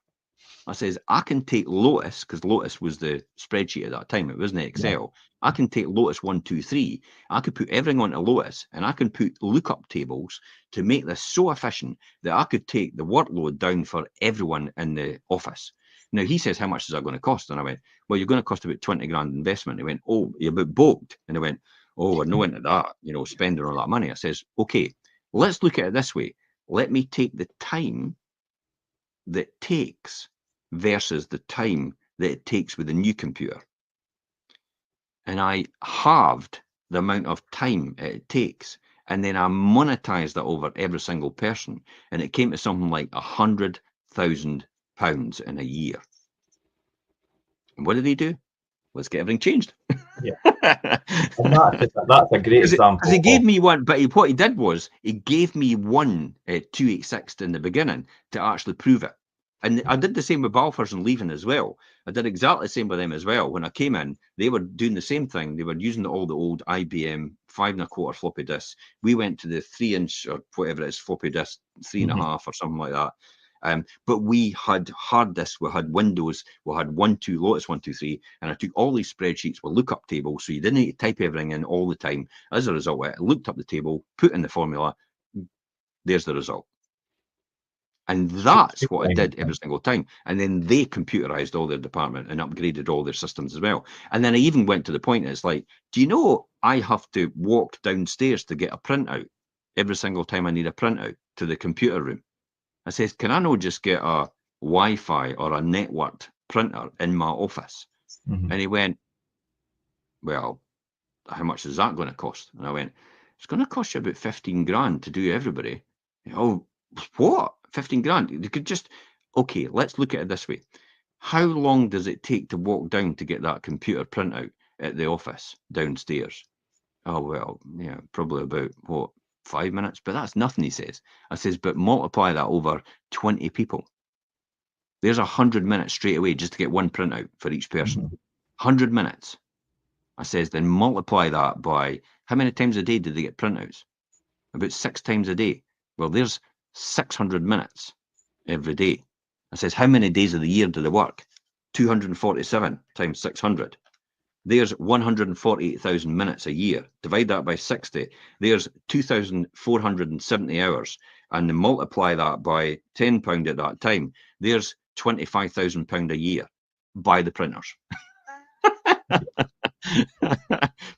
I says, I can take Lotus, because Lotus was the spreadsheet at that time. It wasn't Excel. I can take Lotus 123. I could put everything onto Lotus, and I can put lookup tables to make this so efficient that I could take the workload down for everyone in the office. Now, he says, how much is that going to cost? And I went, well, you're going to cost about 20 grand investment. He went, oh, you're a bit bogged. And I went, oh, we're no into that, spending all that money. I says, okay, let's look at it this way. Let me take the time that takes versus the time that it takes with a new computer. And I halved the amount of time it takes. And then I monetized that over every single person. And it came to something like £100,000 in a year. And what did he do? Let's get everything changed. Yeah. And that's a great example. Because he gave me one, but what he did was he gave me one 286 in the beginning to actually prove it. And I did the same with Balfours and Leaving as well. I did exactly the same with them as well. When I came in, they were doing the same thing. They were using all the old IBM 5 1/4 floppy disks. We went to the 3-inch or whatever it is floppy disk, 3.5 or something like that. But we had hard disks, we had Windows, we had Lotus 123, and I took all these spreadsheets with lookup tables, so you didn't need to type everything in all the time. As a result, I looked up the table, put in the formula, there's the result. And that's what I did every single time. And then they computerized all their department and upgraded all their systems as well. And then I even went to the point, it's like, do you know I have to walk downstairs to get a printout every single time I need a printout to the computer room? I says, can I not just get a Wi-Fi or a networked printer in my office? Mm-hmm. And he went, well, how much is that going to cost? And I went, it's going to cost you about 15 grand to do everybody. Oh, what? 15 grand? You could just, okay, let's look at it this way. How long does it take to walk down to get that computer printout at the office downstairs? Oh, well, yeah, probably about, 5 minutes? But that's nothing, he says. I says, but multiply that over 20 people. There's 100 minutes straight away just to get one printout for each person. 100 minutes. I says, then multiply that by how many times a day did they get printouts? About 6 times a day. Well, there's 600 minutes every day. I says, how many days of the year do they work? 247 times 600. There's 148,000 minutes a year. Divide that by 60. There's 2,470 hours. And then multiply that by £10 at that time. There's £25,000 a year. Buy the printers.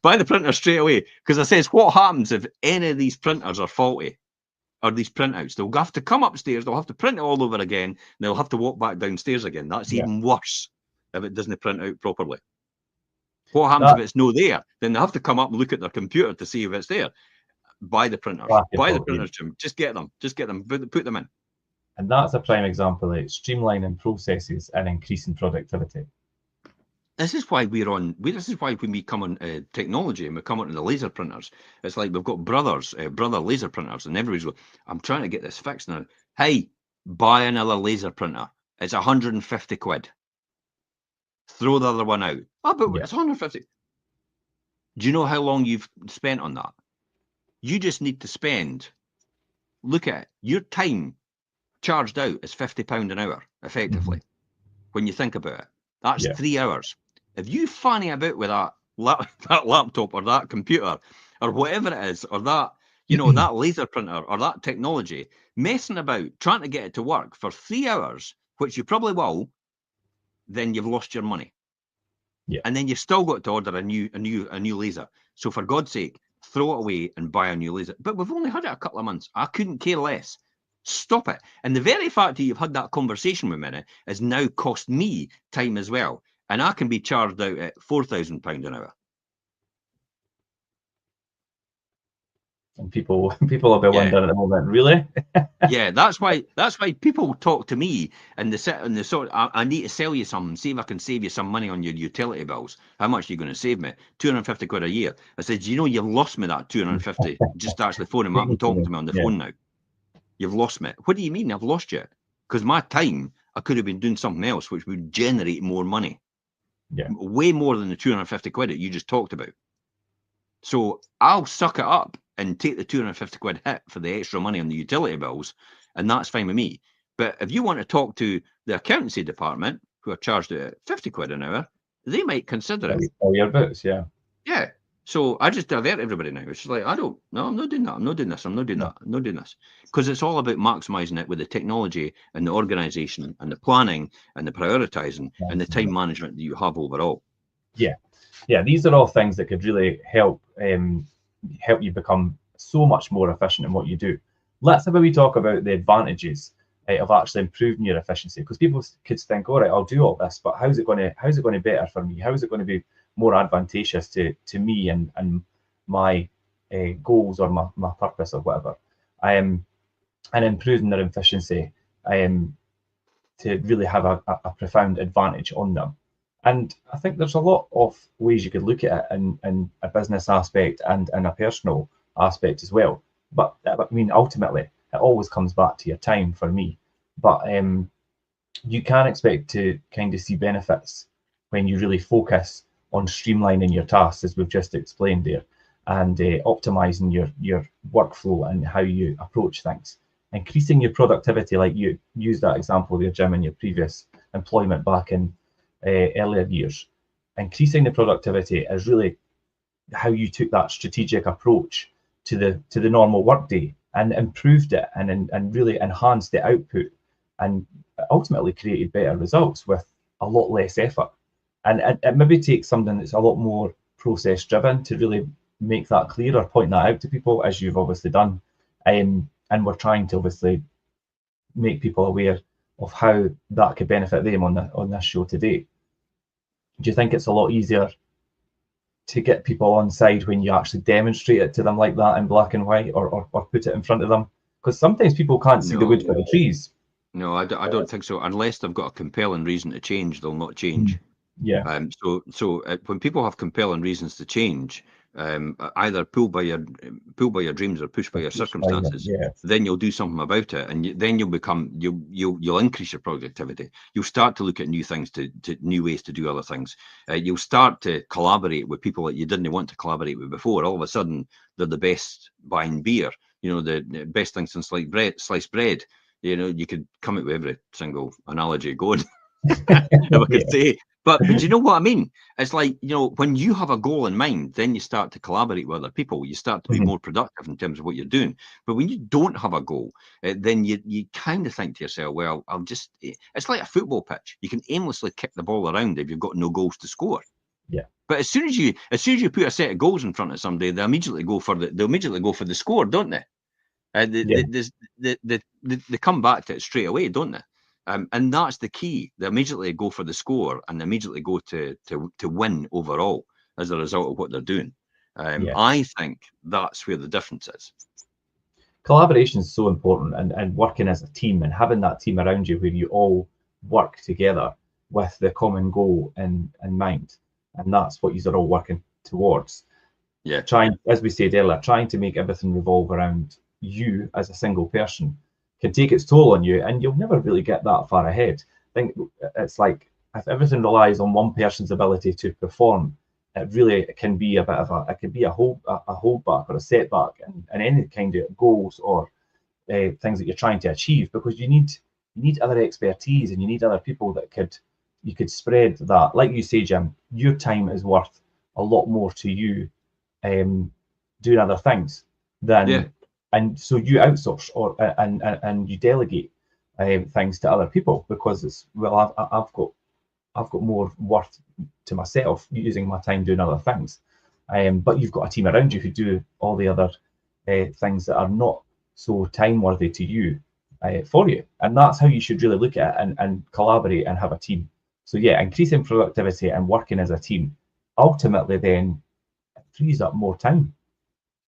Buy the printer straight away. Because I says, what happens if any of these printers are faulty? Or these printouts? They'll have to come upstairs, they'll have to print it all over again, and they'll have to walk back downstairs again. That's even worse if it doesn't print out properly. What happens if it's no there? Then they have to come up and look at their computer to see if it's there. Buy the printers. Black and Buy the bulk, yeah. printers, Jim. Just get them. Just get them. Put them in. And that's a prime example of streamlining processes and increasing productivity. This is why we're on. This is why when we come on technology and we come on the laser printers, it's like we've got brother laser printers, and everybody's going, "I'm trying to get this fixed now." Hey, buy another laser printer. It's 150 quid. Throw the other one out. Oh, but Yeah. it's 150. Do you know how long you've spent on that? You just need to spend. Look at it. Your time charged out is £50 an hour, effectively. When you think about it, that's 3 hours. If you fanny about with that laptop or that computer or whatever it is, or that, you know, that laser printer or that technology, messing about trying to get it to work for 3 hours, which you probably will, then you've lost your money. Yeah. And then you've still got to order a new laser. So for God's sake, throw it away and buy a new laser. But we've only had it a couple of months. I couldn't care less. Stop it. And the very fact that you've had that conversation with me has now cost me time as well. And I can be charged out at £4,000 an hour. And people will be wondering at the moment, really? Yeah, that's why people talk to me and they sit and they sort. I need to sell you something, see if I can save you some money on your utility bills. How much are you going to save me? 250 quid a year. I said, you know, you've lost me that 250. Just actually phoning me up and talking to me on the phone now. You've lost me. What do you mean I've lost you? Because my time, I could have been doing something else which would generate more money. Yeah. Way more than the 250 quid that you just talked about. So I'll suck it up and take the 250 quid hit for the extra money on the utility bills, and that's fine with me. But if you want to talk to the accountancy department, who are charged at 50 quid an hour, they might consider it. All your books, yeah. Yeah. So I just divert everybody now. It's like, I'm not doing that. I'm not doing this. I'm not doing that. I'm not doing this. Because it's all about maximizing it with the technology and the organization and the planning and the prioritizing and the time management that you have overall. Yeah. Yeah, these are all things that could really help you become so much more efficient in what you do. Let's have a wee talk about the advantages of actually improving your efficiency, because people could think, all right, I'll do all this, but how's it going to better for me? How is it going to be more advantageous to me and my goals or my purpose or whatever? And improving their efficiency to really have a profound advantage on them. And I think there's a lot of ways you could look at it in a business aspect and in a personal aspect as well. But I mean, ultimately, it always comes back to your time for me. But you can expect to kind of see benefits when you really focus on streamlining your tasks, as we've just explained there, and optimizing your workflow and how you approach things. Increasing your productivity, like you used that example there, Jim, in your previous employment back in earlier years. Increasing the productivity is really how you took that strategic approach to the normal workday and improved it and really enhanced the output and ultimately created better results with a lot less effort. And it maybe takes something that's a lot more process driven to really make that clear or point that out to people, as you've obviously done. And we're trying to obviously make people aware of how that could benefit them on this show today. Do you think it's a lot easier to get people on side when you actually demonstrate it to them like that in black and white, or put it in front of them? Because sometimes people can't see the wood for the trees. No, I don't think so. Unless they've got a compelling reason to change, they'll not change. Yeah. So when people have compelling reasons to change, either pull by your dreams or push by your circumstances, then you'll do something about it, and then you'll increase your productivity. You'll start to look at new things, to new ways to do other things. You'll start to collaborate with people that you didn't want to collaborate with before. All of a sudden, they're the best buying beer. You know, the best thing since sliced bread. You know, you could come up with every single analogy going, if I could say. But you know what I mean? It's like, you know, when you have a goal in mind, then you start to collaborate with other people. You start to be more productive in terms of what you're doing. But when you don't have a goal, then you kind of think to yourself, well, it's like a football pitch. You can aimlessly kick the ball around if you've got no goals to score. Yeah. But as soon as you put a set of goals in front of somebody, they immediately go for the score, don't they? They come back to it straight away, don't they? And that's the key. They immediately go for the score and they immediately go to win overall as a result of what they're doing. Yeah. I think that's where the difference is. Collaboration is so important, and working as a team and having that team around you where you all work together with the common goal in mind. And that's what you're all working towards. Yeah. Trying, as we said earlier, trying to make everything revolve around you as a single person can take its toll on you, and you'll never really get that far ahead. I think it's like if everything relies on one person's ability to perform, it can be a bit of a holdback or a setback in any kind of goals or things that you're trying to achieve, because you need other expertise, and you need other people that you could spread that. Like you say, Jim, your time is worth a lot more to you doing other things Yeah. than, and so you outsource and you delegate things to other people, because it's, well, I've got more worth to myself using my time doing other things. But you've got a team around you who do all the other things that are not so time worthy to you for you. And that's how you should really look at it, and collaborate and have a team. So yeah, increasing productivity and working as a team ultimately then frees up more time.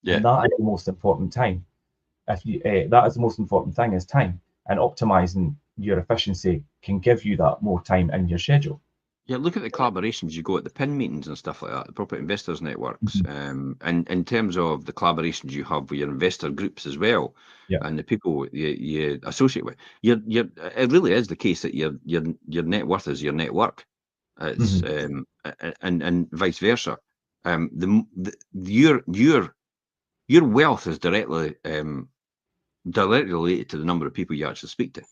Yeah. And that is the most important time. If you That is the most important thing, is time. And optimizing your efficiency can give you that more time in your schedule. Yeah, look at the collaborations you go at the PIN meetings and stuff like that, the property investors networks, Mhm. and in terms of the collaborations you have with your investor groups as well, Yeah. and the people you associate with, it really is the case that your net worth is your network. It's Mhm. and vice versa. Your wealth is directly related to the number of people you actually speak to.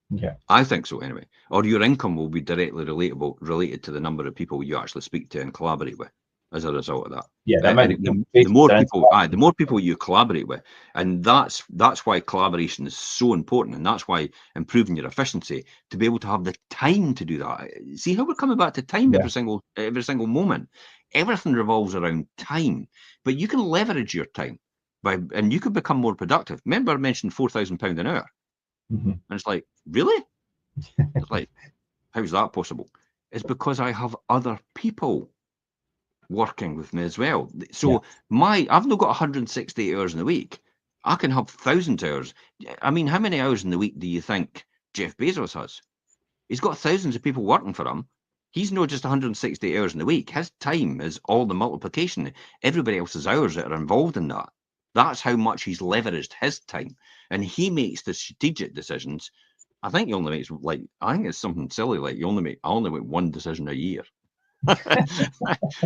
Yeah. I think so anyway. Or your income will be directly related to the number of people you actually speak to and collaborate with as a result of that. Yeah. The And amount of the conversations more and people, the interactions. more people you collaborate with, and that's why collaboration is so important, and that's why improving your efficiency to be able to have the time to do that. See how we're coming back to time Yeah. every single moment. Everything revolves around time, but you can leverage your time and you can become more productive. Remember, I mentioned £4,000 an hour, Mhm. and it's like, really? It's like, how's that possible? It's because I have other people working with me as well. Yeah. So I've not got 168 hours in a week. I can have thousands of hours. I mean, how many hours in the week do you think Jeff Bezos has? He's got thousands of people working for him. He's not just 168 hours in the week. His time is all the multiplication. Everybody else's hours that are involved in that. That's how much he's leveraged his time. And he makes the strategic decisions. I think he only makes I think it's something silly like I only make one decision a year.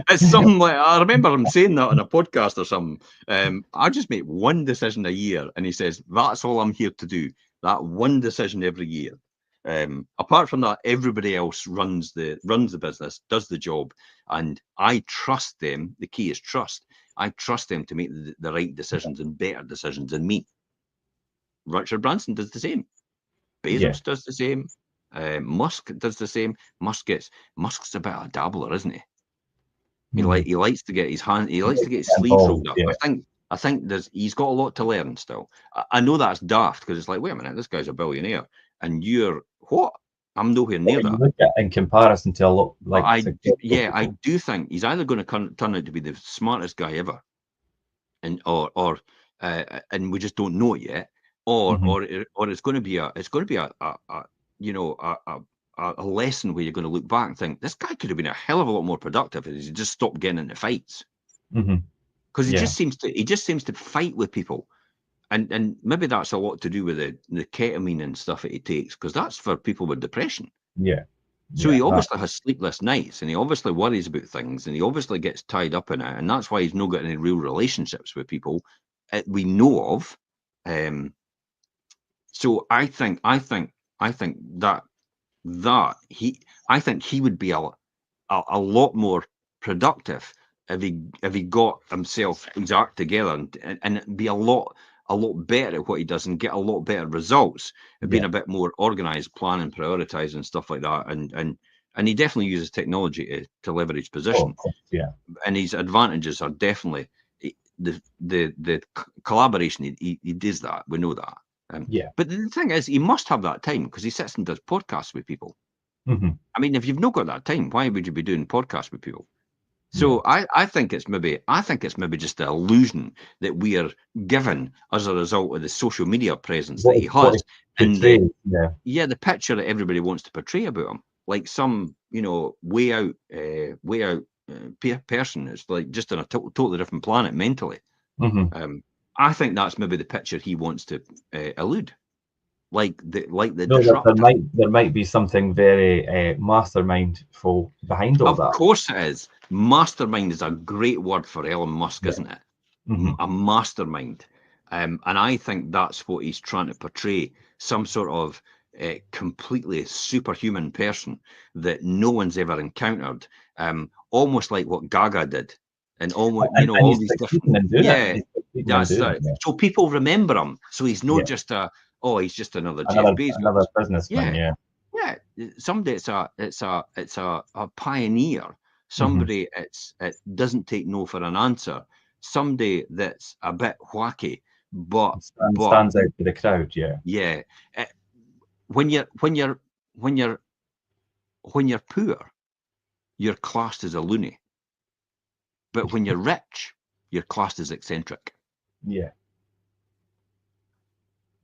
It's something like, I remember him saying that on a podcast or something. I just make one decision a year, and he says that's all I'm here to do. That one decision every year. Apart from that, everybody else runs the business, does the job, and I trust them. The key is trust. I trust them to make the right decisions and better decisions than me. Richard Branson does the same. Yeah. Bezos does the same. Musk does the same. Musk's a bit of a dabbler, isn't he? Mhm. He likes to get his hand. He likes to get his Get sleeves involved. rolled up. Yeah. I think he's got a lot to learn still. I know that's daft because it's like, wait a minute, this guy's a billionaire, and you're what? I'm nowhere But near when you that. look at in comparison to a lot But like successful I people. do think he's either going to turn out to be the smartest guy ever, and and we just don't know it yet, Mhm. or it's going to be a you know a lesson where you're going to look back and think this guy could have been a hell of a lot more productive if he just stopped getting into fights, Mhm. because Yeah. he just seems to fight with people, and maybe that's a lot to do with the ketamine and stuff that he takes, because that's for people with depression. Yeah. So he Yeah. That. obviously has sleepless nights, and he obviously worries about things, and he obviously gets tied up in it, and that's why he's not got any real relationships with people we know of. Um, so I think that I think he would be a lot more productive if he got his act together and be a lot better at what he does and get a lot better results at being Yeah. a bit more organized, planning, prioritizing and stuff like that. And he definitely uses technology to leverage Oh, position, of course. Yeah. and his advantages are definitely the collaboration. He does that. We know that. Yeah. But the thing is, he must have that time because he sits and does podcasts with people. Mhm. I mean, if you've not got that time, why would you be doing podcasts with people? So I think it's maybe just an illusion that we are given as a result of the social media presence that he what has, is and the portrayed, the picture that everybody wants to portray about him, like some way out person is like just on a totally different planet mentally. hmm I think that's maybe the picture he wants to elude, like the No, that disruptor. there might be something very mastermindful behind all Of that. course it is. Mastermind is a great word for Elon Musk, Yeah. isn't it? hmm A mastermind. And I think that's what he's trying to portray, some sort of completely superhuman person that no one's ever encountered, almost like what Gaga did. And almost, And all he's these succeeding different, in doing it. yeah, He's succeeding in that's doing it. right. So people remember him. So he's not Yeah. just he's just another Jeff Another Bezos. businessman. Yeah, Yeah. yeah, somebody it's a pioneer, hmm somebody it doesn't take no for an answer, somebody that's a bit wacky, but Stands out to the crowd. Yeah. yeah, eh, when you're when you're poor, you're classed as a loony, but when you're rich, you're classed as eccentric, Yeah.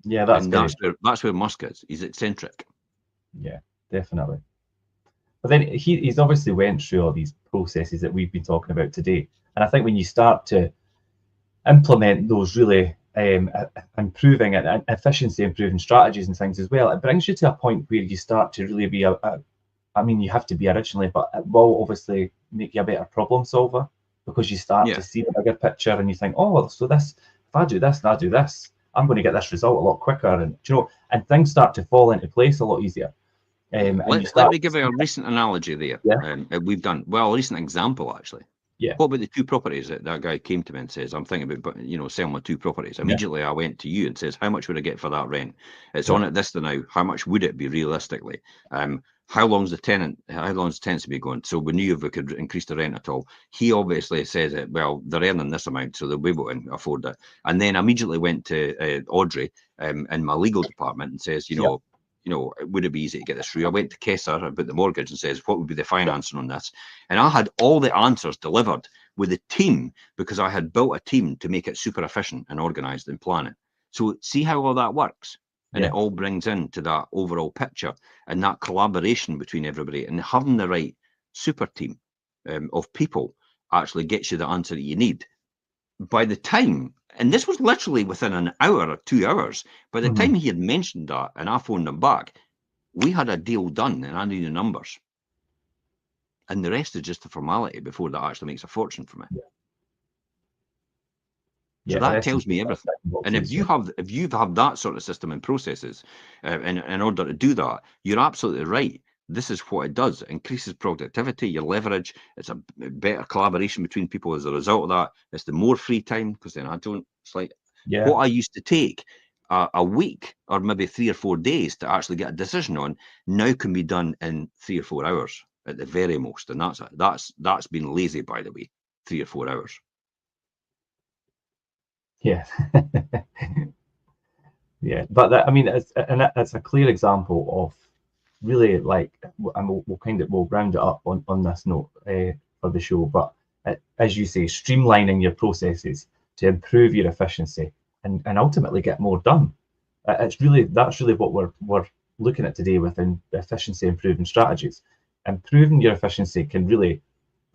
Yeah. That's and very that's where Musk is. He's eccentric. yeah, definitely. But then he's obviously went through all these processes that we've been talking about today, and I think when you start to implement those really improving and efficiency improving strategies and things as well, it brings you to a point where you start to really be I mean, you have to be originally, but it will obviously make you a better problem solver because you start to Yeah. see the bigger picture and you think, oh, well, so this, if I do this and I do this, I'm going to get this result a lot quicker. And, and things start to fall into place a lot easier. And you Let start me to give you see a recent analogy there. yeah, We've done well. A recent example, actually. yeah, What about the two properties that guy came to me and says, I'm thinking about, selling my two properties. yeah, Immediately I went to you and says, how much would I get for that rent? It's yeah, on at this now. How much would it be realistically? How long's the tenancy be going? So we knew if we could increase the rent at all. He obviously says that, well, they're earning this amount, so they'll be able to afford it. And then immediately went to Audrey in my legal department and says, yeah, would it be easy to get this through? I went to Kessler about the mortgage and says, what would be the financing on this? And I had all the answers delivered with a team because I had built a team to make it super efficient and organized and plan it. So see how all that works? And yeah, it all brings into that overall picture and that collaboration between everybody, and having the right super team of people actually gets you the answer that you need. By the time, and this was literally within an hour or 2 hours, by the hmm time he had mentioned that and I phoned him back, we had a deal done and I knew the numbers. And the rest is just a formality before that actually makes a fortune for me. yeah, So yeah. The that rest is tells me everything. And boxes. Yeah, if you've had that sort of system and processes, in order to do that, you're absolutely right. This is what it does. It increases productivity, your leverage. It's a better collaboration between people as a result of that. It's the more free time because then I don't. It's like yeah, what I used to take a week or maybe 3 or 4 days to actually get a decision on now can be done in 3 or 4 hours at the very most, and that's been lazy, by the way. 3 or 4 hours. yeah. Yeah, but that, I mean, it's a clear example of really like, and we'll round it up on this note for the show. But as you say, streamlining your processes to improve your efficiency and ultimately get more done. That's really what we're looking at today within efficiency improving strategies. Improving your efficiency can really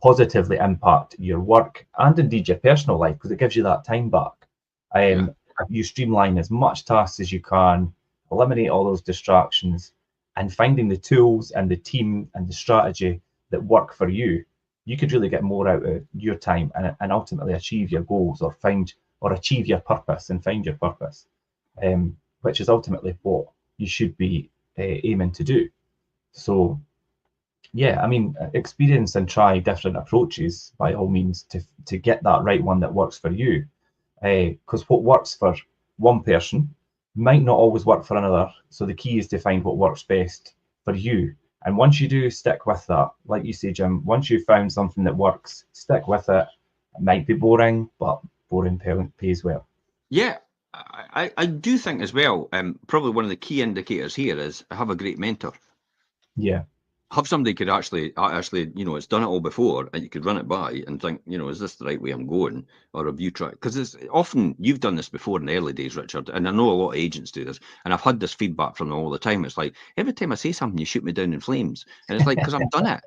positively impact your work and indeed your personal life because it gives you that time back. Yeah. You streamline as much tasks as you can, eliminate all those distractions, and finding the tools and the team and the strategy that work for you, you could really get more out of your time and ultimately achieve your goals or achieve your purpose and find your purpose, which is ultimately what you should be aiming to do. So yeah, I mean, experience and try different approaches by all means to get that right one that works for you. Because what works for one person might not always work for another. So the key is to find what works best for you. And once you do stick with that, like you say, Jim, once you've found something that works, stick with it. It might be boring, but boring pays well. Yeah, I do think as well, probably one of the key indicators here is have a great mentor. Yeah, have somebody could actually, it's done it all before, and you could run it by and think, is this the right way I'm going, or have you tried? Because it's often you've done this before in the early days, Richard, and I know a lot of agents do this, and I've had this feedback from them all the time. It's like every time I say something, you shoot me down in flames, and it's like because I've done it.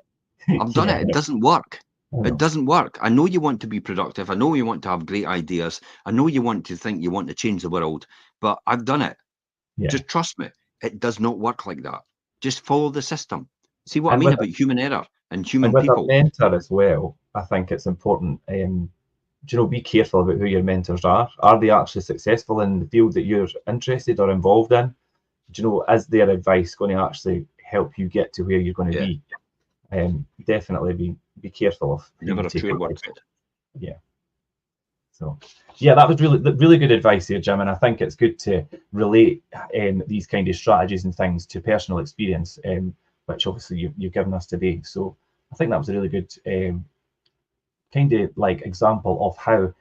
I've done Yeah, it. It doesn't work. I It know. doesn't work. I know you want to be productive. I know you want to have great ideas. I know you want to think you want to change the world, but I've done it. Yeah. Just trust me. It does not work like that. Just follow the system. See what I And mean with about human error and and human with a people? mentor as well, I think it's important. Be careful about who your mentors are. Are they actually successful in the field that you're interested or involved in? Is their advice going to actually help you get to where you're going to Yeah, be? Definitely be careful of who never you a take truer word advice. said. Yeah. So, yeah, that was really good advice here, Jim. And I think it's good to relate these kind of strategies and things to personal experience, which obviously you've given us today. So, I think that was a really good kind of like example of how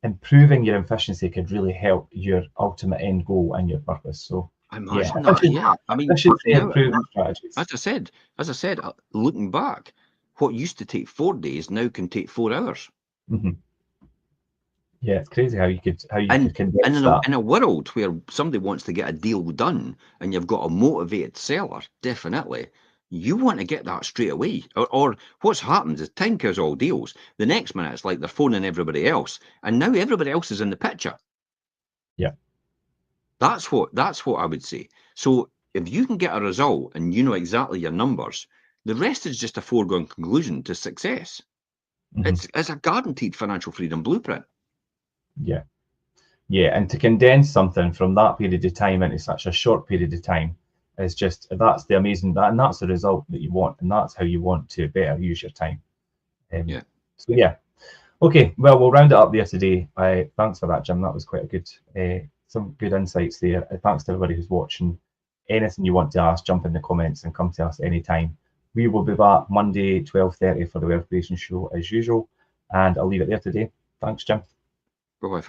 improving your efficiency could really help your ultimate end goal and your purpose. So, I yeah, imagine that. Yeah, I mean, efficiency now, improvement strategies. as I said, looking back, what used to take 4 days now can take 4 hours. Hmm. Yeah, it's crazy how you And could condense that. in a world where somebody wants to get a deal done and you've got a motivated seller, definitely, you want to get that straight away. Or what's happened is time kills all deals. The next minute, it's like they're phoning everybody else, and now everybody else is in the picture. Yeah. That's what I would say. So if you can get a result and you know exactly your numbers, the rest is just a foregone conclusion to success. Hmm. It's a guaranteed financial freedom blueprint. Yeah. Yeah, and to condense something from that period of time into such a short period of time is just that's the amazing and that's the result that you want, and that's how you want to better use your time. Um, Yeah. so yeah, okay. Well, we'll round it up there today. Thanks for that, Jim. That was quite a good, some good insights there. Thanks to everybody who's watching. Anything you want to ask, jump in the comments and come to us anytime. We will be back Monday 12:30 for the Wealth Creation Show as usual, and I'll leave it there today. Thanks, Jim. Bye bye for now.